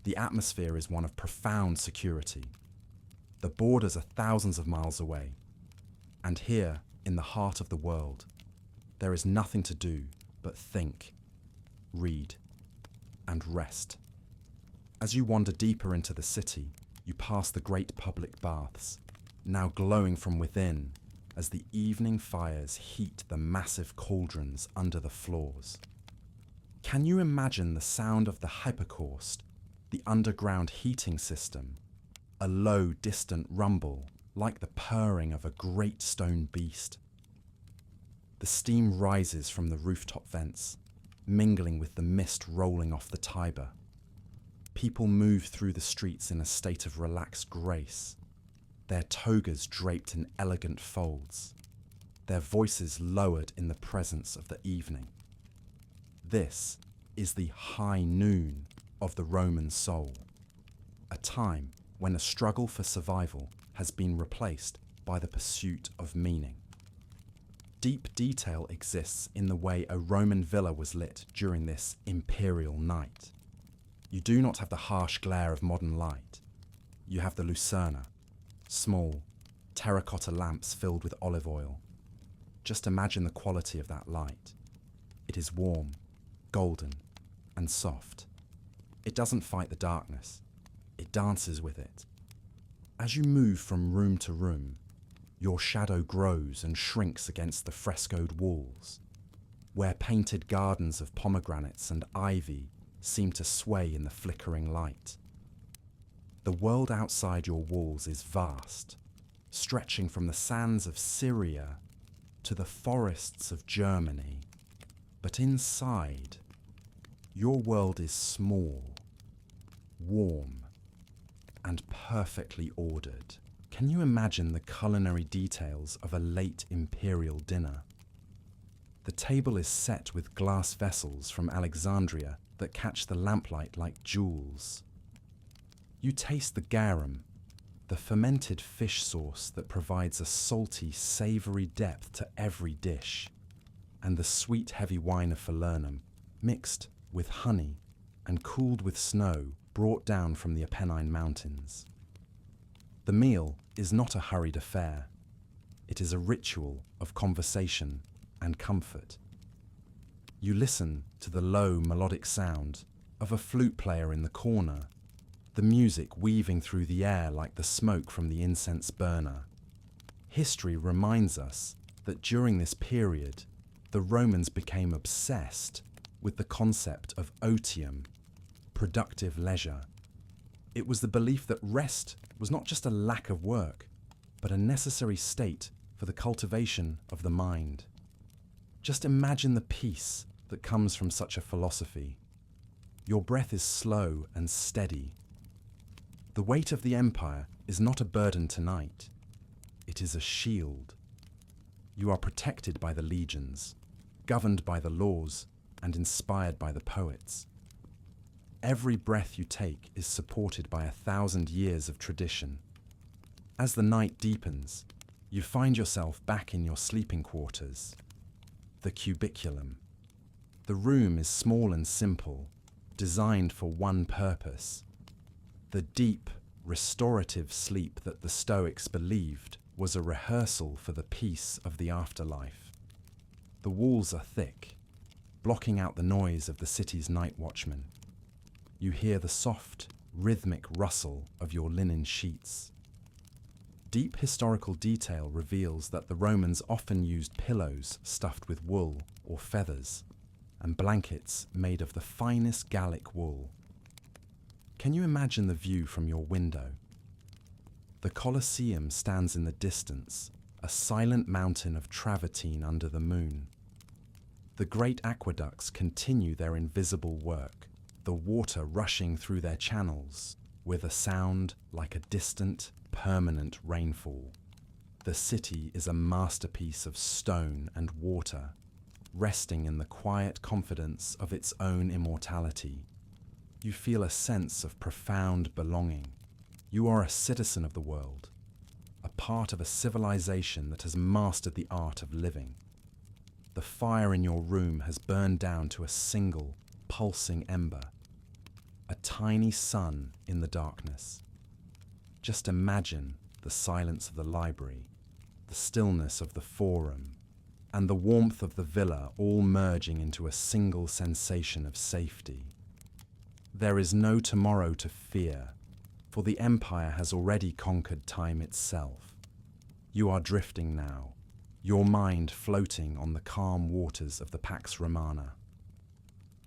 The atmosphere is one of profound security. The borders are thousands of miles away, and here, in the heart of the world, there is nothing to do but think, read, and rest. As you wander deeper into the city, you pass the great public baths, now glowing from within as the evening fires heat the massive cauldrons under the floors. Can you imagine the sound of the hypocaust, the underground heating system, a low, distant rumble like the purring of a great stone beast? The steam rises from the rooftop vents, mingling with the mist rolling off the Tiber. People move through the streets in a state of relaxed grace, their togas draped in elegant folds, their voices lowered in the presence of the evening. This is the high noon of the Roman soul, a time when the struggle for survival has been replaced by the pursuit of meaning. Deep detail exists in the way a Roman villa was lit during this imperial night. You do not have the harsh glare of modern light. You have the lucerna, small, terracotta lamps filled with olive oil. Just imagine the quality of that light. It is warm, golden, and soft. It doesn't fight the darkness. It dances with it. As you move from room to room, your shadow grows and shrinks against the frescoed walls, where painted gardens of pomegranates and ivy seem to sway in the flickering light. The world outside your walls is vast, stretching from the sands of Syria to the forests of Germany. But inside, your world is small, warm, and perfectly ordered. Can you imagine the culinary details of a late imperial dinner? The table is set with glass vessels from Alexandria that catch the lamplight like jewels. You taste the garum, the fermented fish sauce that provides a salty, savoury depth to every dish, and the sweet, heavy wine of Falernum, mixed with honey and cooled with snow brought down from the Apennine Mountains. The meal is not a hurried affair. It is a ritual of conversation and comfort. You listen to the low melodic sound of a flute player in the corner, the music weaving through the air like the smoke from the incense burner. History reminds us that during this period, the Romans became obsessed with the concept of otium, productive leisure. It was the belief that rest was not just a lack of work, but a necessary state for the cultivation of the mind. Just imagine the peace that comes from such a philosophy. Your breath is slow and steady. The weight of the empire is not a burden tonight. It is a shield. You are protected by the legions, governed by the laws, and inspired by the poets. Every breath you take is supported by 1,000 years of tradition. As the night deepens, you find yourself back in your sleeping quarters, the cubiculum. The room is small and simple, designed for one purpose: The deep, restorative sleep that the Stoics believed was a rehearsal for the peace of the afterlife. The walls are thick, blocking out the noise of the city's night watchmen. You hear the soft, rhythmic rustle of your linen sheets. Deep historical detail reveals that the Romans often used pillows stuffed with wool or feathers, and blankets made of the finest Gallic wool. Can you imagine the view from your window? The Colosseum stands in the distance, a silent mountain of travertine under the moon. The great aqueducts continue their invisible work, the water rushing through their channels with a sound like a distant, permanent rainfall. The city is a masterpiece of stone and water, resting in the quiet confidence of its own immortality. You feel a sense of profound belonging. You are a citizen of the world, a part of a civilization that has mastered the art of living. The fire in your room has burned down to a single, pulsing ember, a tiny sun in the darkness. Just imagine the silence of the library, the stillness of the forum, and the warmth of the villa all merging into a single sensation of safety. There is no tomorrow to fear, for the Empire has already conquered time itself. You are drifting now, your mind floating on the calm waters of the Pax Romana.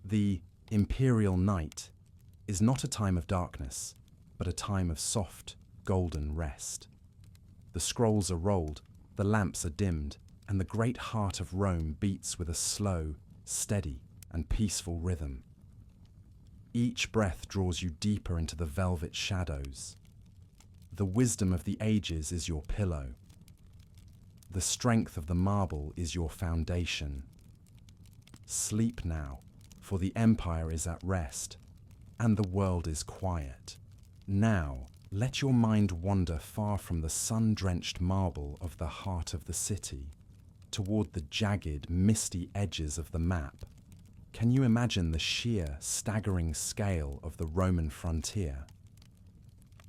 The imperial night is not a time of darkness, but a time of soft, golden rest. The scrolls are rolled, the lamps are dimmed, and the great heart of Rome beats with a slow, steady, and peaceful rhythm. Each breath draws you deeper into the velvet shadows. The wisdom of the ages is your pillow. The strength of the marble is your foundation. Sleep now, for the Empire is at rest, and the world is quiet. Now, let your mind wander far from the sun-drenched marble of the heart of the city, toward the jagged, misty edges of the map. Can you imagine the sheer, staggering scale of the Roman frontier?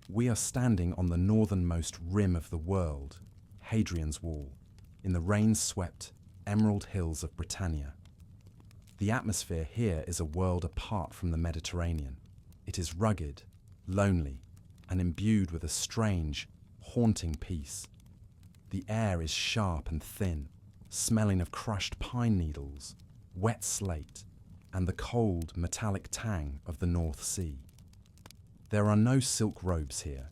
We are standing on the northernmost rim of the world, Hadrian's Wall, in the rain-swept, emerald hills of Britannia. The atmosphere here is a world apart from the Mediterranean. It is rugged, lonely, and imbued with a strange, haunting peace. The air is sharp and thin, smelling of crushed pine needles, wet slate, and the cold, metallic tang of the North Sea. There are no silk robes here,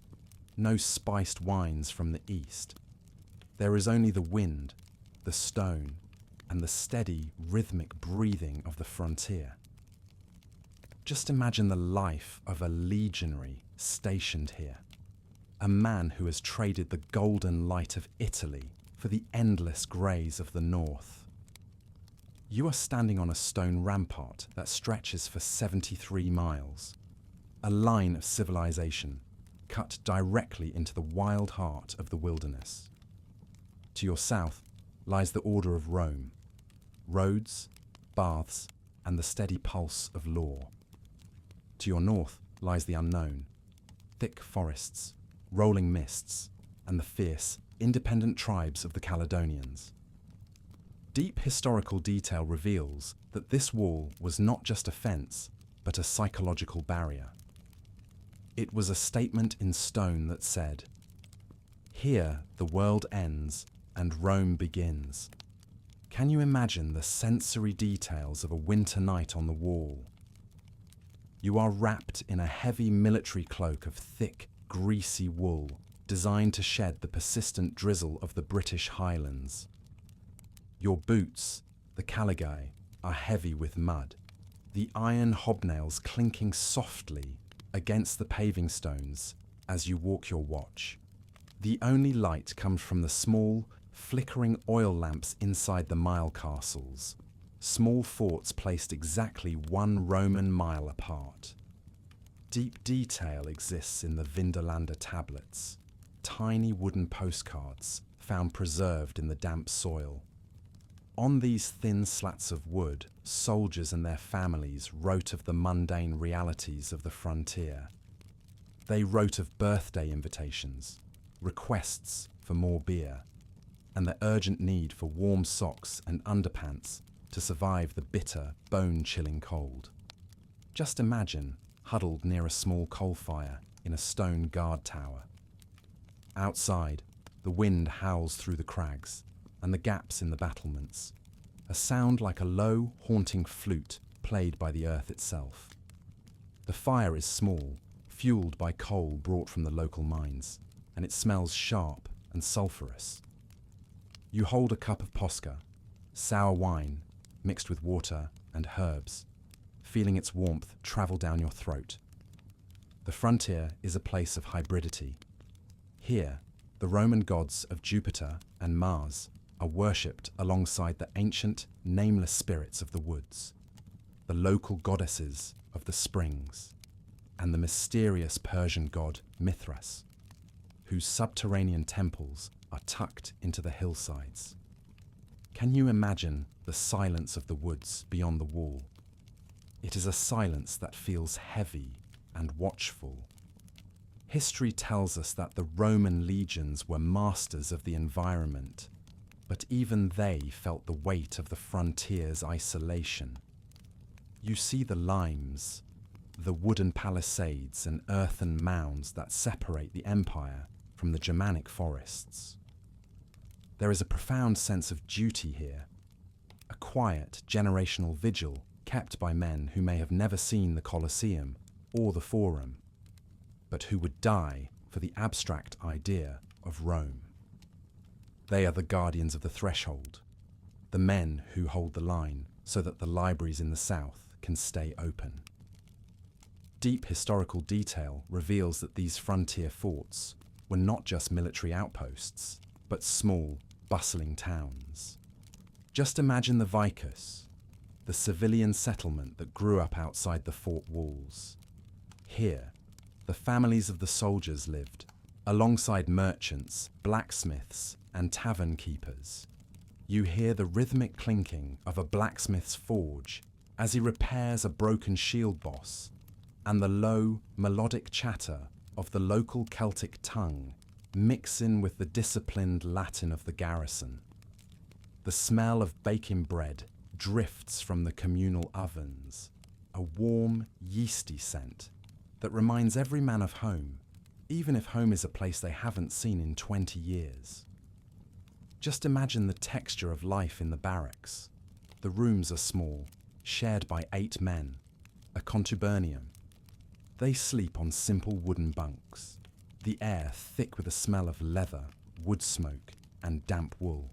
no spiced wines from the east. There is only the wind, the stone, and the steady, rhythmic breathing of the frontier. Just imagine the life of a legionary stationed here, a man who has traded the golden light of Italy for the endless greys of the north. You are standing on a stone rampart that stretches for 73 miles, a line of civilization cut directly into the wild heart of the wilderness. To your south lies the Order of Rome, roads, baths, and the steady pulse of law. To your north lies the unknown, thick forests, rolling mists, and the fierce, independent tribes of the Caledonians. Deep historical detail reveals that this wall was not just a fence, but a psychological barrier. It was a statement in stone that said, "Here the world ends and Rome begins." Can you imagine the sensory details of a winter night on the wall? You are wrapped in a heavy military cloak of thick, greasy wool, designed to shed the persistent drizzle of the British Highlands. Your boots, the caligae, are heavy with mud, the iron hobnails clinking softly against the paving stones as you walk your watch. The only light comes from the small, flickering oil lamps inside the mile castles, small forts placed exactly 1 Roman mile apart. Deep detail exists in the Vindolanda tablets, tiny wooden postcards found preserved in the damp soil. On these thin slats of wood, soldiers and their families wrote of the mundane realities of the frontier. They wrote of birthday invitations, requests for more beer, and the urgent need for warm socks and underpants to survive the bitter, bone-chilling cold. Just imagine huddled near a small coal fire in a stone guard tower. Outside, the wind howls through the crags and the gaps in the battlements, a sound like a low, haunting flute played by the earth itself. The fire is small, fueled by coal brought from the local mines, and it smells sharp and sulphurous. You hold a cup of posca, sour wine mixed with water and herbs, feeling its warmth travel down your throat. The frontier is a place of hybridity. Here, the Roman gods of Jupiter and Mars are worshipped alongside the ancient, nameless spirits of the woods, the local goddesses of the springs, and the mysterious Persian god Mithras, whose subterranean temples are tucked into the hillsides. Can you imagine the silence of the woods beyond the wall? It is a silence that feels heavy and watchful. History tells us that the Roman legions were masters of the environment, but even they felt the weight of the frontier's isolation. You see the limes, the wooden palisades and earthen mounds that separate the empire from the Germanic forests. There is a profound sense of duty here, a quiet generational vigil kept by men who may have never seen the Colosseum or the Forum, but who would die for the abstract idea of Rome. They are the guardians of the threshold, the men who hold the line so that the libraries in the south can stay open. Deep historical detail reveals that these frontier forts were not just military outposts, but small, bustling towns. Just imagine the Vicus, the civilian settlement that grew up outside the fort walls. Here, the families of the soldiers lived, alongside merchants, blacksmiths, and tavern keepers. You hear the rhythmic clinking of a blacksmith's forge as he repairs a broken shield boss, and the low, melodic chatter of the local Celtic tongue mix in with the disciplined Latin of the garrison. The smell of baking bread drifts from the communal ovens, a warm, yeasty scent that reminds every man of home, even if home is a place they haven't seen in 20 years. Just imagine the texture of life in the barracks. The rooms are small, shared by 8 men, a contubernium. They sleep on simple wooden bunks, the air thick with the smell of leather, wood smoke, and damp wool.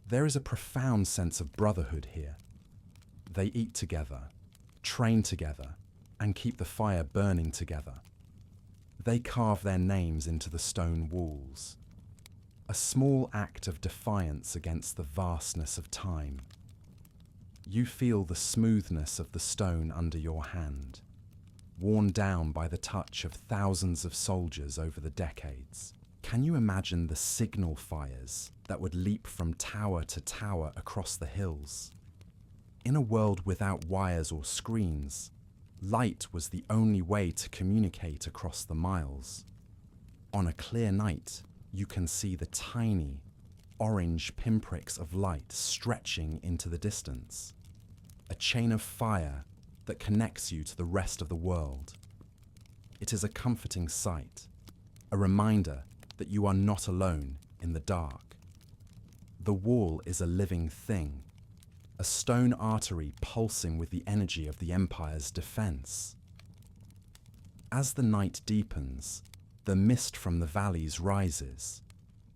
There is a profound sense of brotherhood here. They eat together, train together, and keep the fire burning together. They carve their names into the stone walls, a small act of defiance against the vastness of time. You feel the smoothness of the stone under your hand, worn down by the touch of thousands of soldiers over the decades. Can you imagine the signal fires that would leap from tower to tower across the hills? In a world without wires or screens, light was the only way to communicate across the miles. On a clear night, you can see the tiny, orange pinpricks of light stretching into the distance, a chain of fire that connects you to the rest of the world. It is a comforting sight, a reminder that you are not alone in the dark. The wall is a living thing, a stone artery pulsing with the energy of the empire's defense. As the night deepens, the mist from the valleys rises,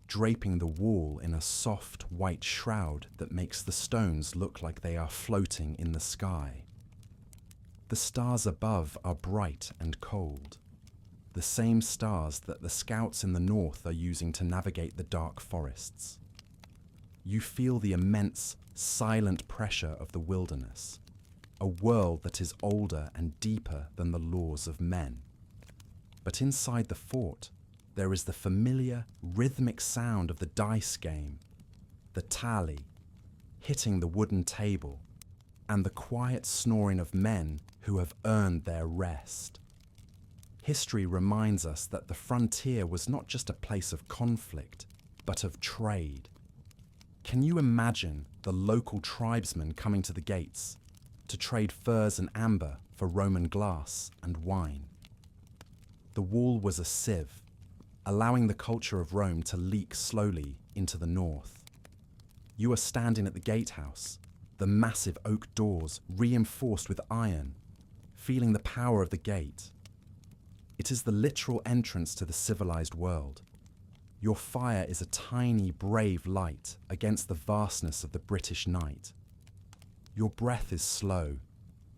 draping the wall in a soft white shroud that makes the stones look like they are floating in the sky. The stars above are bright and cold, the same stars that the scouts in the north are using to navigate the dark forests. You feel the immense, silent pressure of the wilderness, a world that is older and deeper than the laws of men. But inside the fort, there is the familiar, rhythmic sound of the dice game, the tally, hitting the wooden table, and the quiet snoring of men who have earned their rest. History reminds us that the frontier was not just a place of conflict, but of trade. Can you imagine the local tribesmen coming to the gates to trade furs and amber for Roman glass and wine? The wall was a sieve, allowing the culture of Rome to leak slowly into the north. You are standing at the gatehouse, the massive oak doors reinforced with iron, feeling the power of the gate. It is the literal entrance to the civilized world. Your fire is a tiny, brave light against the vastness of the British night. Your breath is slow,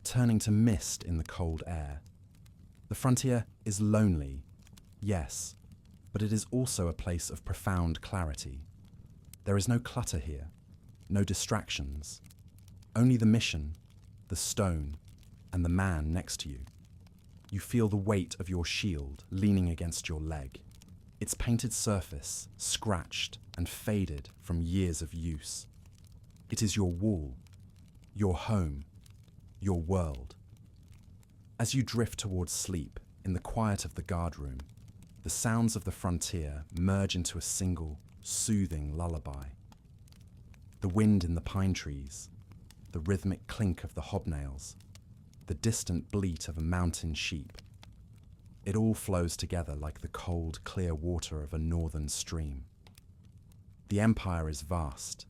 turning to mist in the cold air. The frontier is lonely, yes, but it is also a place of profound clarity. There is no clutter here, no distractions, only the mission, the stone, and the man next to you. You feel the weight of your shield leaning against your leg, its painted surface scratched and faded from years of use. It is your wall, your home, your world. As you drift towards sleep in the quiet of the guardroom, the sounds of the frontier merge into a single, soothing lullaby. The wind in the pine trees, the rhythmic clink of the hobnails, the distant bleat of a mountain sheep. It all flows together like the cold, clear water of a northern stream. The empire is vast,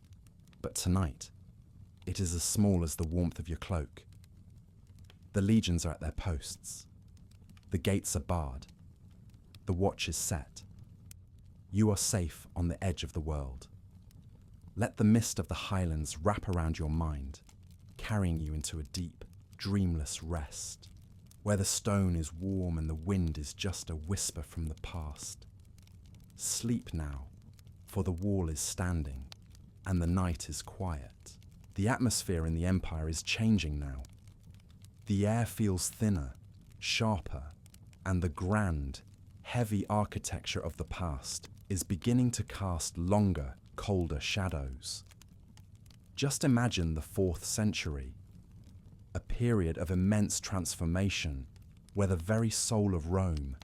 but tonight, it is as small as the warmth of your cloak. The legions are at their posts. The gates are barred. The watch is set. You are safe on the edge of the world. Let the mist of the highlands wrap around your mind, carrying you into a deep, dreamless rest, where the stone is warm and the wind is just a whisper from the past. Sleep now, for the wall is standing, and the night is quiet. The atmosphere in the empire is changing now. The air feels thinner, sharper, and the grand, heavy architecture of the past is beginning to cast longer, colder shadows. Just imagine the 4th century, a period of immense transformation where the very soul of Rome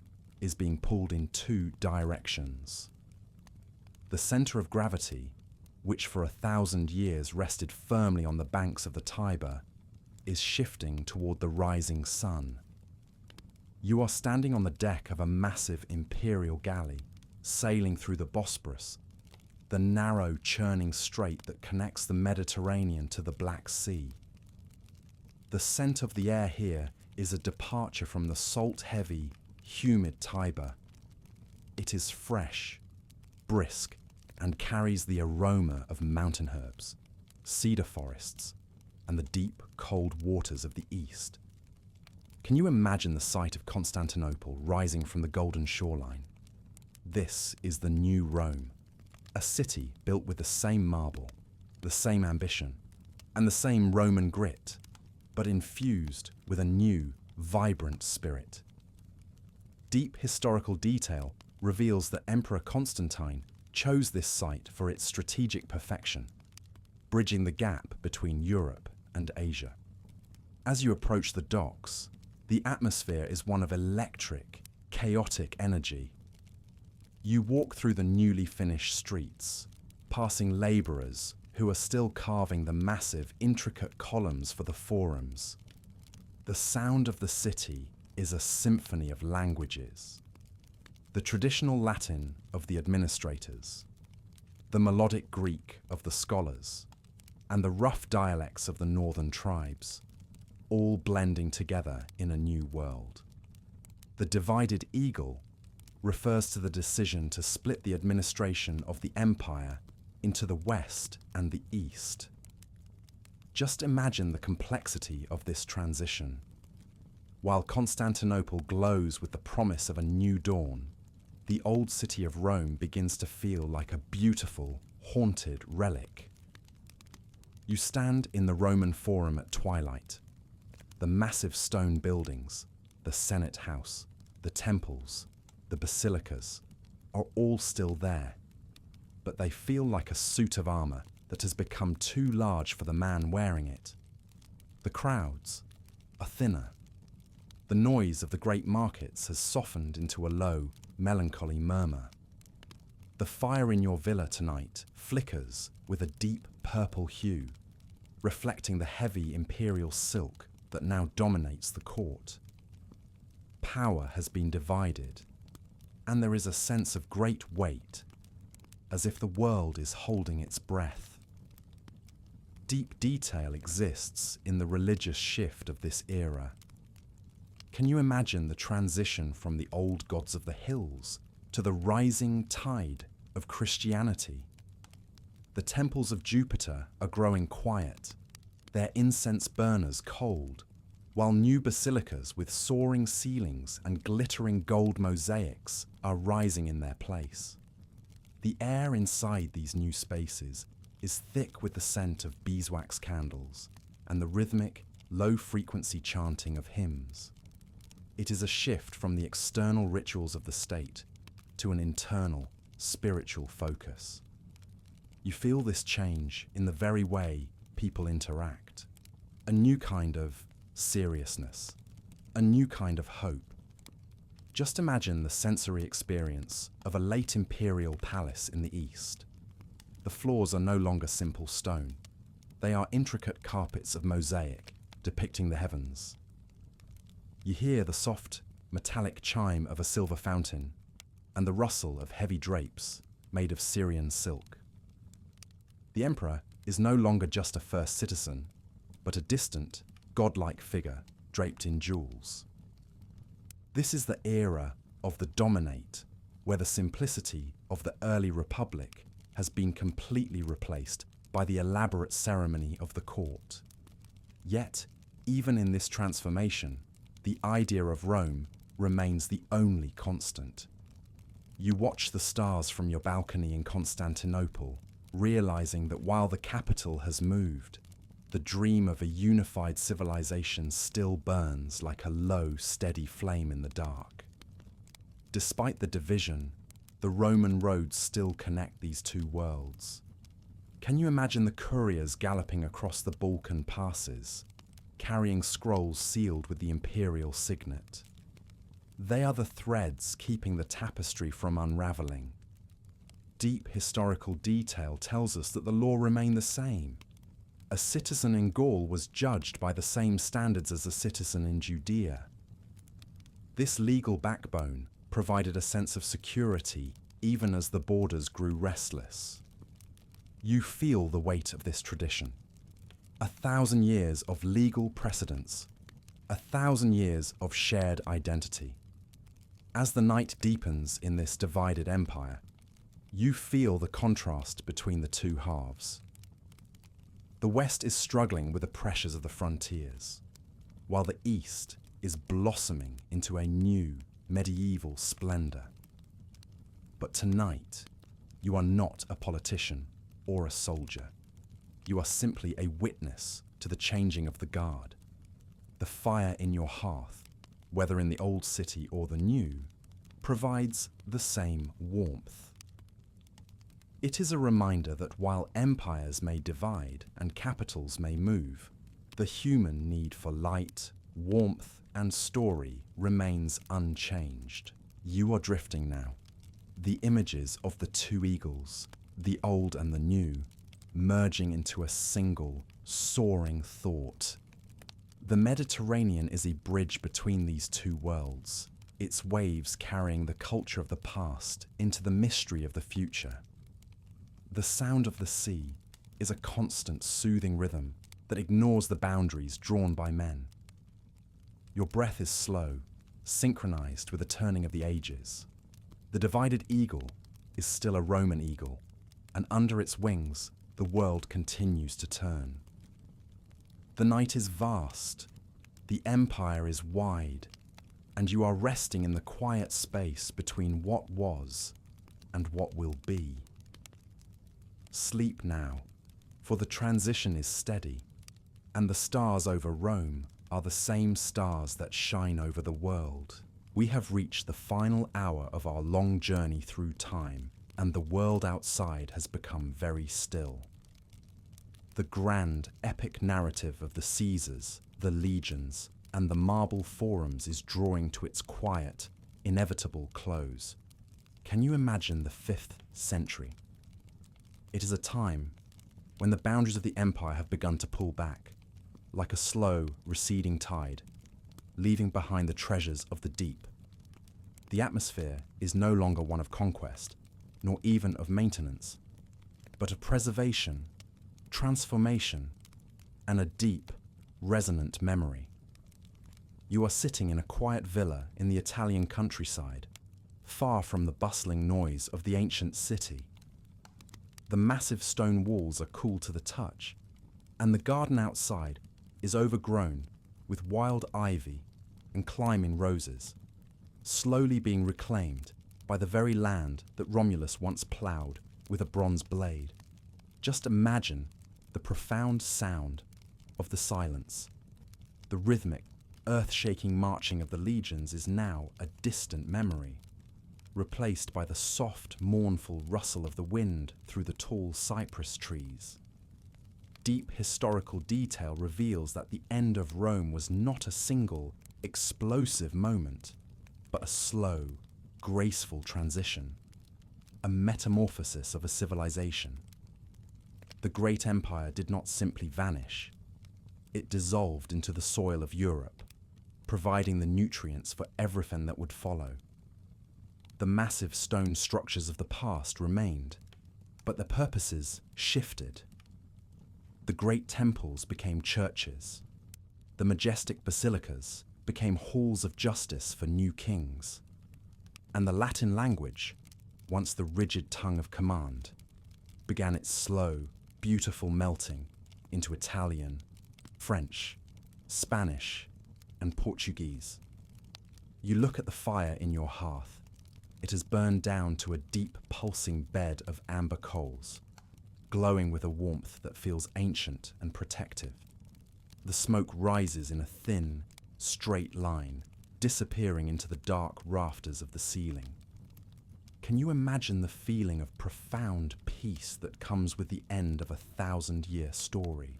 is being pulled in 2 directions. The center of gravity, which for 1,000 years rested firmly on the banks of the Tiber, is shifting toward the rising sun. You are standing on the deck of a massive imperial galley, sailing through the Bosporus, the narrow, churning strait that connects the Mediterranean to the Black Sea. The scent of the air here is a departure from the salt-heavy, humid Tiber. It is fresh, brisk, and carries the aroma of mountain herbs, cedar forests, and the deep, cold waters of the east. Can you imagine the sight of Constantinople rising from the golden shoreline? This is the new Rome, a city built with the same marble, the same ambition, and the same Roman grit, but infused with a new, vibrant spirit. Deep historical detail reveals that Emperor Constantine chose this site for its strategic perfection, bridging the gap between Europe and Asia. As you approach the docks, the atmosphere is one of electric, chaotic energy. You walk through the newly finished streets, passing laborers who are still carving the massive, intricate columns for the forums. The sound of the city is a symphony of languages. The traditional Latin of the administrators, the melodic Greek of the scholars, and the rough dialects of the northern tribes, all blending together in a new world. The divided eagle refers to the decision to split the administration of the empire into the west and the east. Just imagine the complexity of this transition. While Constantinople glows with the promise of a new dawn, the old city of Rome begins to feel like a beautiful, haunted relic. You stand in the Roman Forum at twilight. The massive stone buildings, the Senate House, the temples, the basilicas, are all still there, but they feel like a suit of armor that has become too large for the man wearing it. The crowds are thinner. The The noise of the great markets has softened into a low, melancholy murmur. The fire in your villa tonight flickers with a deep purple hue, reflecting the heavy imperial silk that now dominates the court. Power has been divided, and there is a sense of great weight, as if the world is holding its breath. Deep detail exists in the religious shift of this era. Can you imagine the transition from the old gods of the hills to the rising tide of Christianity? The temples of Jupiter are growing quiet, their incense burners cold, while new basilicas with soaring ceilings and glittering gold mosaics are rising in their place. The air inside these new spaces is thick with the scent of beeswax candles and the rhythmic, low-frequency chanting of hymns. It is a shift from the external rituals of the state to an internal, spiritual focus. You feel this change in the very way people interact. A new kind of seriousness, a new kind of hope. Just imagine the sensory experience of a late imperial palace in the east. The floors are no longer simple stone. They are intricate carpets of mosaic depicting the heavens. You hear the soft, metallic chime of a silver fountain and the rustle of heavy drapes made of Syrian silk. The emperor is no longer just a first citizen, but a distant, godlike figure draped in jewels. This is the era of the dominate, where the simplicity of the early republic has been completely replaced by the elaborate ceremony of the court. Yet, even in this transformation, the idea of Rome remains the only constant. You watch the stars from your balcony in Constantinople, realizing that while the capital has moved, the dream of a unified civilization still burns like a low, steady flame in the dark. Despite the division, the Roman roads still connect these two worlds. Can you imagine the couriers galloping across the Balkan passes, carrying scrolls sealed with the imperial signet? They are the threads keeping the tapestry from unraveling. Deep historical detail tells us that the law remained the same. A citizen in Gaul was judged by the same standards as a citizen in Judea. This legal backbone provided a sense of security even as the borders grew restless. You feel the weight of this tradition. 1,000 years of legal precedence, 1,000 years of shared identity. As the night deepens in this divided empire, you feel the contrast between the two halves. The West is struggling with the pressures of the frontiers, while the East is blossoming into a new medieval splendor. But tonight, you are not a politician or a soldier. You are simply a witness to the changing of the guard. The fire in your hearth, whether in the old city or the new, provides the same warmth. It is a reminder that while empires may divide and capitals may move, the human need for light, warmth, and story remains unchanged. You are drifting now. The images of the two eagles, the old and the new, merging into a single, soaring thought. The Mediterranean is a bridge between these two worlds, its waves carrying the culture of the past into the mystery of the future. The sound of the sea is a constant, soothing rhythm that ignores the boundaries drawn by men. Your breath is slow, synchronized with the turning of the ages. The divided eagle is still a Roman eagle, and under its wings, the world continues to turn. The night is vast, the empire is wide, and you are resting in the quiet space between what was and what will be. Sleep now, for the transition is steady, and the stars over Rome are the same stars that shine over the world. We have reached the final hour of our long journey through time, and the world outside has become very still. The grand, epic narrative of the Caesars, the legions, and the marble forums is drawing to its quiet, inevitable close. Can you imagine the 5th century? It is a time when the boundaries of the empire have begun to pull back, like a slow, receding tide, leaving behind the treasures of the deep. The atmosphere is no longer one of conquest, nor even of maintenance, but of preservation, transformation, and a deep, resonant memory. You are sitting in a quiet villa in the Italian countryside, far from the bustling noise of the ancient city. The massive stone walls are cool to the touch, and the garden outside is overgrown with wild ivy and climbing roses, slowly being reclaimed by the very land that Romulus once ploughed with a bronze blade. Just imagine the profound sound of the silence. The rhythmic, earth-shaking marching of the legions is now a distant memory, replaced by the soft, mournful rustle of the wind through the tall cypress trees. Deep historical detail reveals that the end of Rome was not a single, explosive moment, but a slow, graceful transition, a metamorphosis of a civilization. The great empire did not simply vanish. It dissolved into the soil of Europe, providing the nutrients for everything that would follow. The massive stone structures of the past remained, but their purposes shifted. The great temples became churches. The majestic basilicas became halls of justice for new kings. And the Latin language, once the rigid tongue of command, began its slow, beautiful melting into Italian, French, Spanish, and Portuguese. You look at the fire in your hearth. It has burned down to a deep, pulsing bed of amber coals, glowing with a warmth that feels ancient and protective. The smoke rises in a thin, straight line, disappearing into the dark rafters of the ceiling. Can you imagine the feeling of profound peace that comes with the end of a 1,000-year story?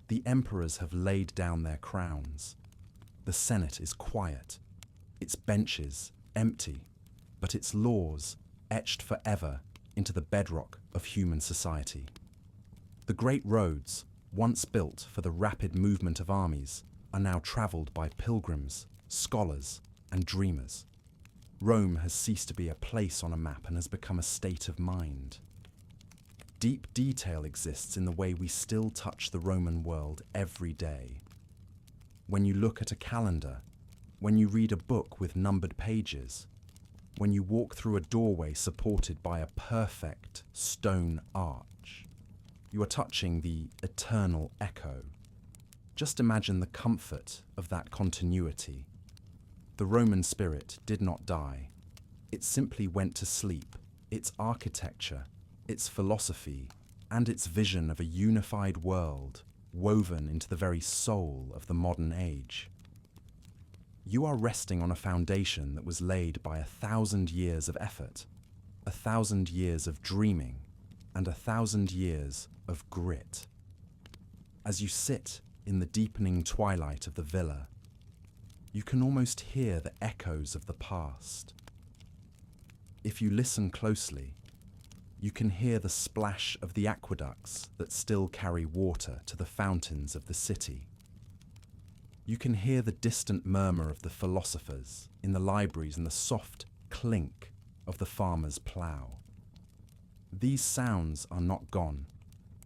The emperors have laid down their crowns. The Senate is quiet, its benches empty, but its laws etched forever into the bedrock of human society. The great roads, once built for the rapid movement of armies, are now travelled by pilgrims, scholars, and dreamers. Rome has ceased to be a place on a map and has become a state of mind. Deep detail exists in the way we still touch the Roman world every day. When you look at a calendar, when you read a book with numbered pages, when you walk through a doorway supported by a perfect stone arch, you are touching the eternal echo. Just imagine the comfort of that continuity. The Roman spirit did not die. It simply went to sleep. Its architecture, its philosophy, and its vision of a unified world woven into the very soul of the modern age. You are resting on a foundation that was laid by 1,000 years of effort, 1,000 years of dreaming, and 1,000 years of grit. As you sit in the deepening twilight of the villa, you can almost hear the echoes of the past. If you listen closely, you can hear the splash of the aqueducts that still carry water to the fountains of the city. You can hear the distant murmur of the philosophers in the libraries and the soft clink of the farmer's plough. These sounds are not gone.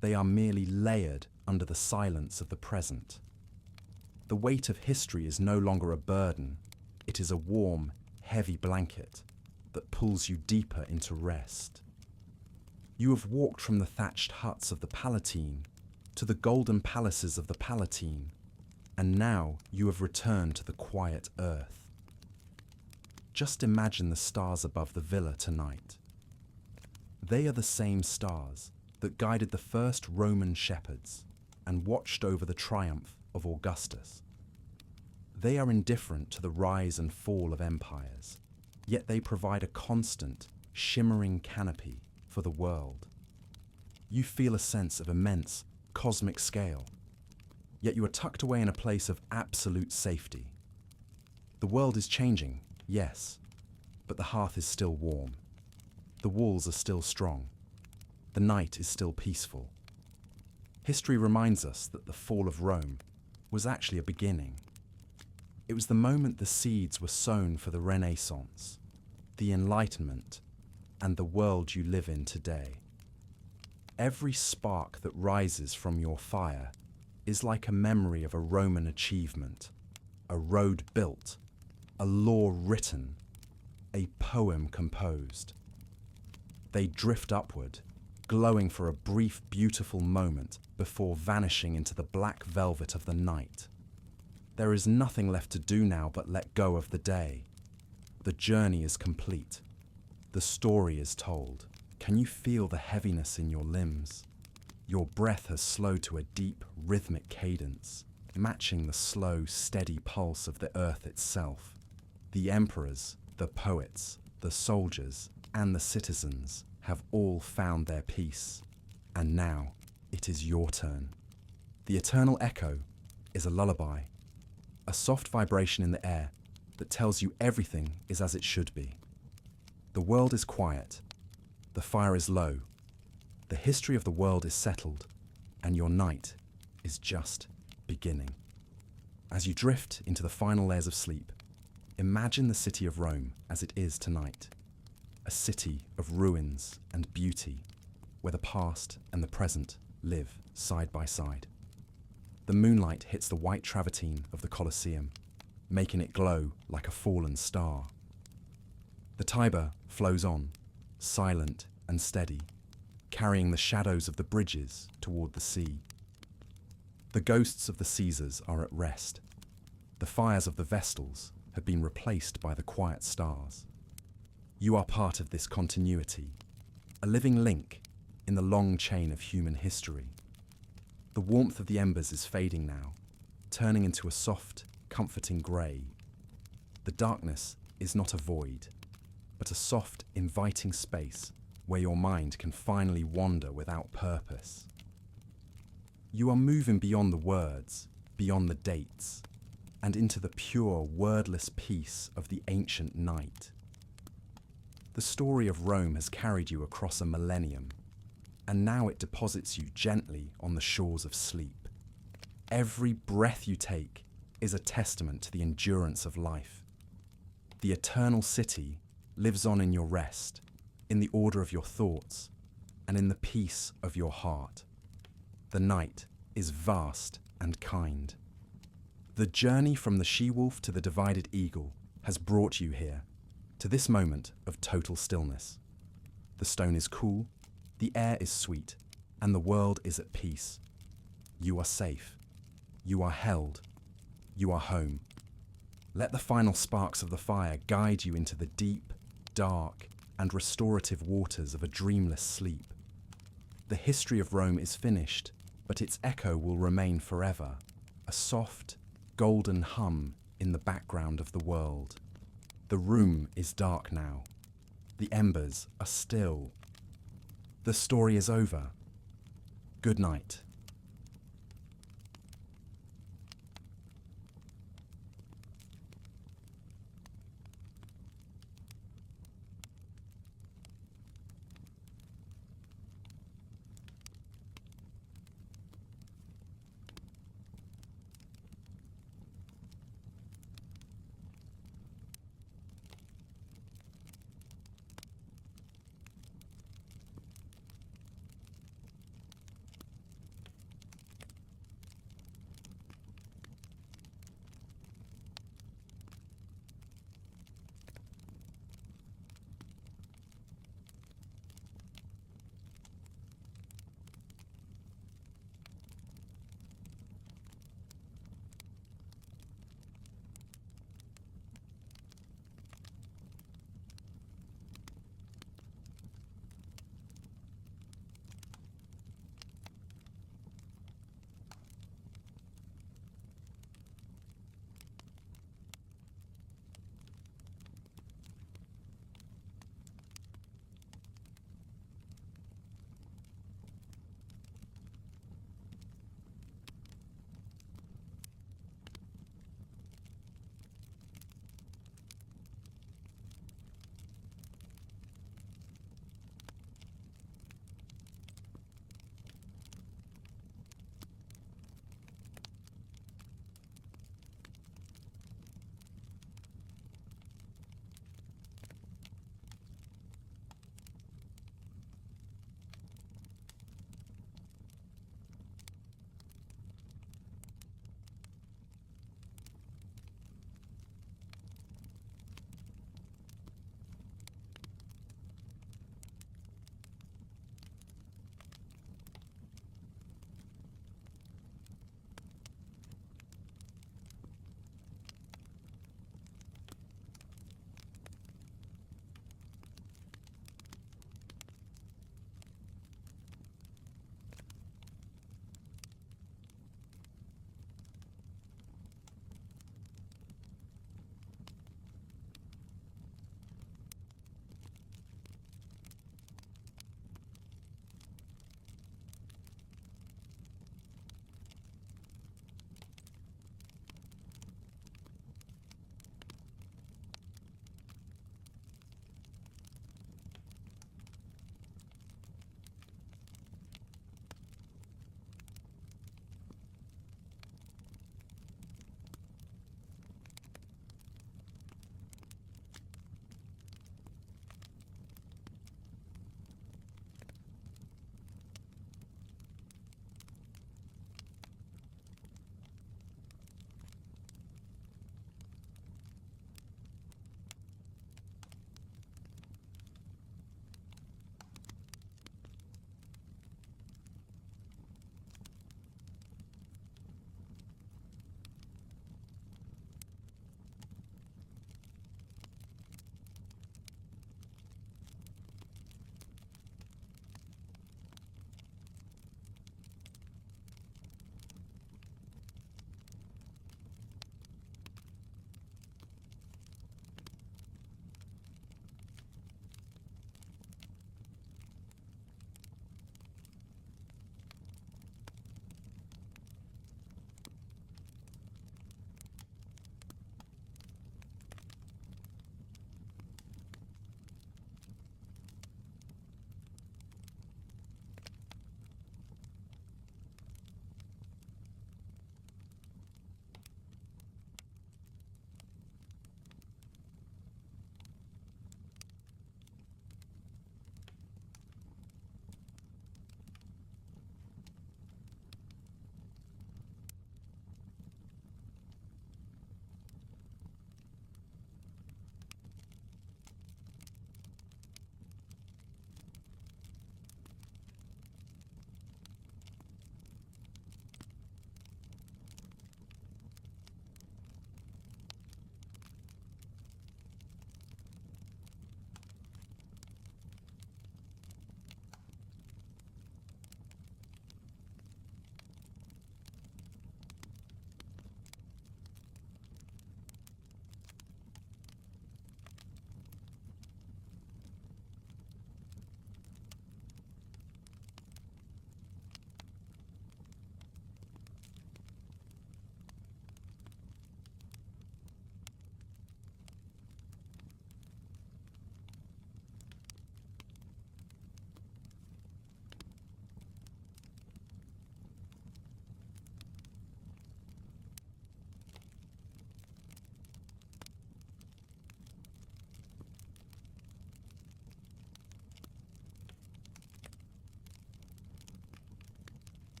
They are merely layered under the silence of the present. The weight of history is no longer a burden. It is a warm, heavy blanket that pulls you deeper into rest. You have walked from the thatched huts of the Palatine to the golden palaces of the Palatine, and now you have returned to the quiet earth. Just imagine the stars above the villa tonight. They are the same stars that guided the first Roman shepherds and watched over the triumph of Augustus. They are indifferent to the rise and fall of empires, yet they provide a constant, shimmering canopy for the world. You feel a sense of immense, cosmic scale. yet you are tucked away in a place of absolute safety. The world is changing, yes, but the hearth is still warm. The walls are still strong. The night is still peaceful. History reminds us that the fall of Rome was actually a beginning. It was the moment the seeds were sown for the Renaissance, the Enlightenment, and the world you live in today. Every spark that rises from your fire is like a memory of a Roman achievement, a road built, a law written, a poem composed. They drift upward, glowing for a brief, beautiful moment before vanishing into the black velvet of the night. There is nothing left to do now but let go of the day. The journey is complete. The story is told. Can you feel the heaviness in your limbs? Your breath has slowed to a deep, rhythmic cadence, matching the slow, steady pulse of the earth itself. The emperors, the poets, the soldiers, and the citizens have all found their peace. And now, it is your turn. The eternal echo is a lullaby, a soft vibration in the air that tells you everything is as it should be. The world is quiet, the fire is low, the history of the world is settled, and your night is just beginning. As you drift into the final layers of sleep, imagine the city of Rome as it is tonight, a city of ruins and beauty, where the past and the present live side by side. The moonlight hits the white travertine of the Colosseum, making it glow like a fallen star. The Tiber flows on, silent and steady, carrying the shadows of the bridges toward the sea. The ghosts of the Caesars are at rest. The fires of the Vestals have been replaced by the quiet stars. You are part of this continuity, a living link in the long chain of human history. The warmth of the embers is fading now, turning into a soft, comforting grey. The darkness is not a void, but a soft, inviting space where your mind can finally wander without purpose. You are moving beyond the words, beyond the dates, and into the pure, wordless peace of the ancient night. The story of Rome has carried you across a millennium, and now it deposits you gently on the shores of sleep. Every breath you take is a testament to the endurance of life. The eternal city lives on in your rest, in the order of your thoughts, and in the peace of your heart. The night is vast and kind. The journey from the she-wolf to the divided eagle has brought you here, to this moment of total stillness. The stone is cool, the air is sweet, and the world is at peace. You are safe. You are held. You are home. Let the final sparks of the fire guide you into the deep, dark, and restorative waters of a dreamless sleep. The history of Rome is finished, but its echo will remain forever, a soft, golden hum in the background of the world. The room is dark now. The embers are still. The story is over. Good night.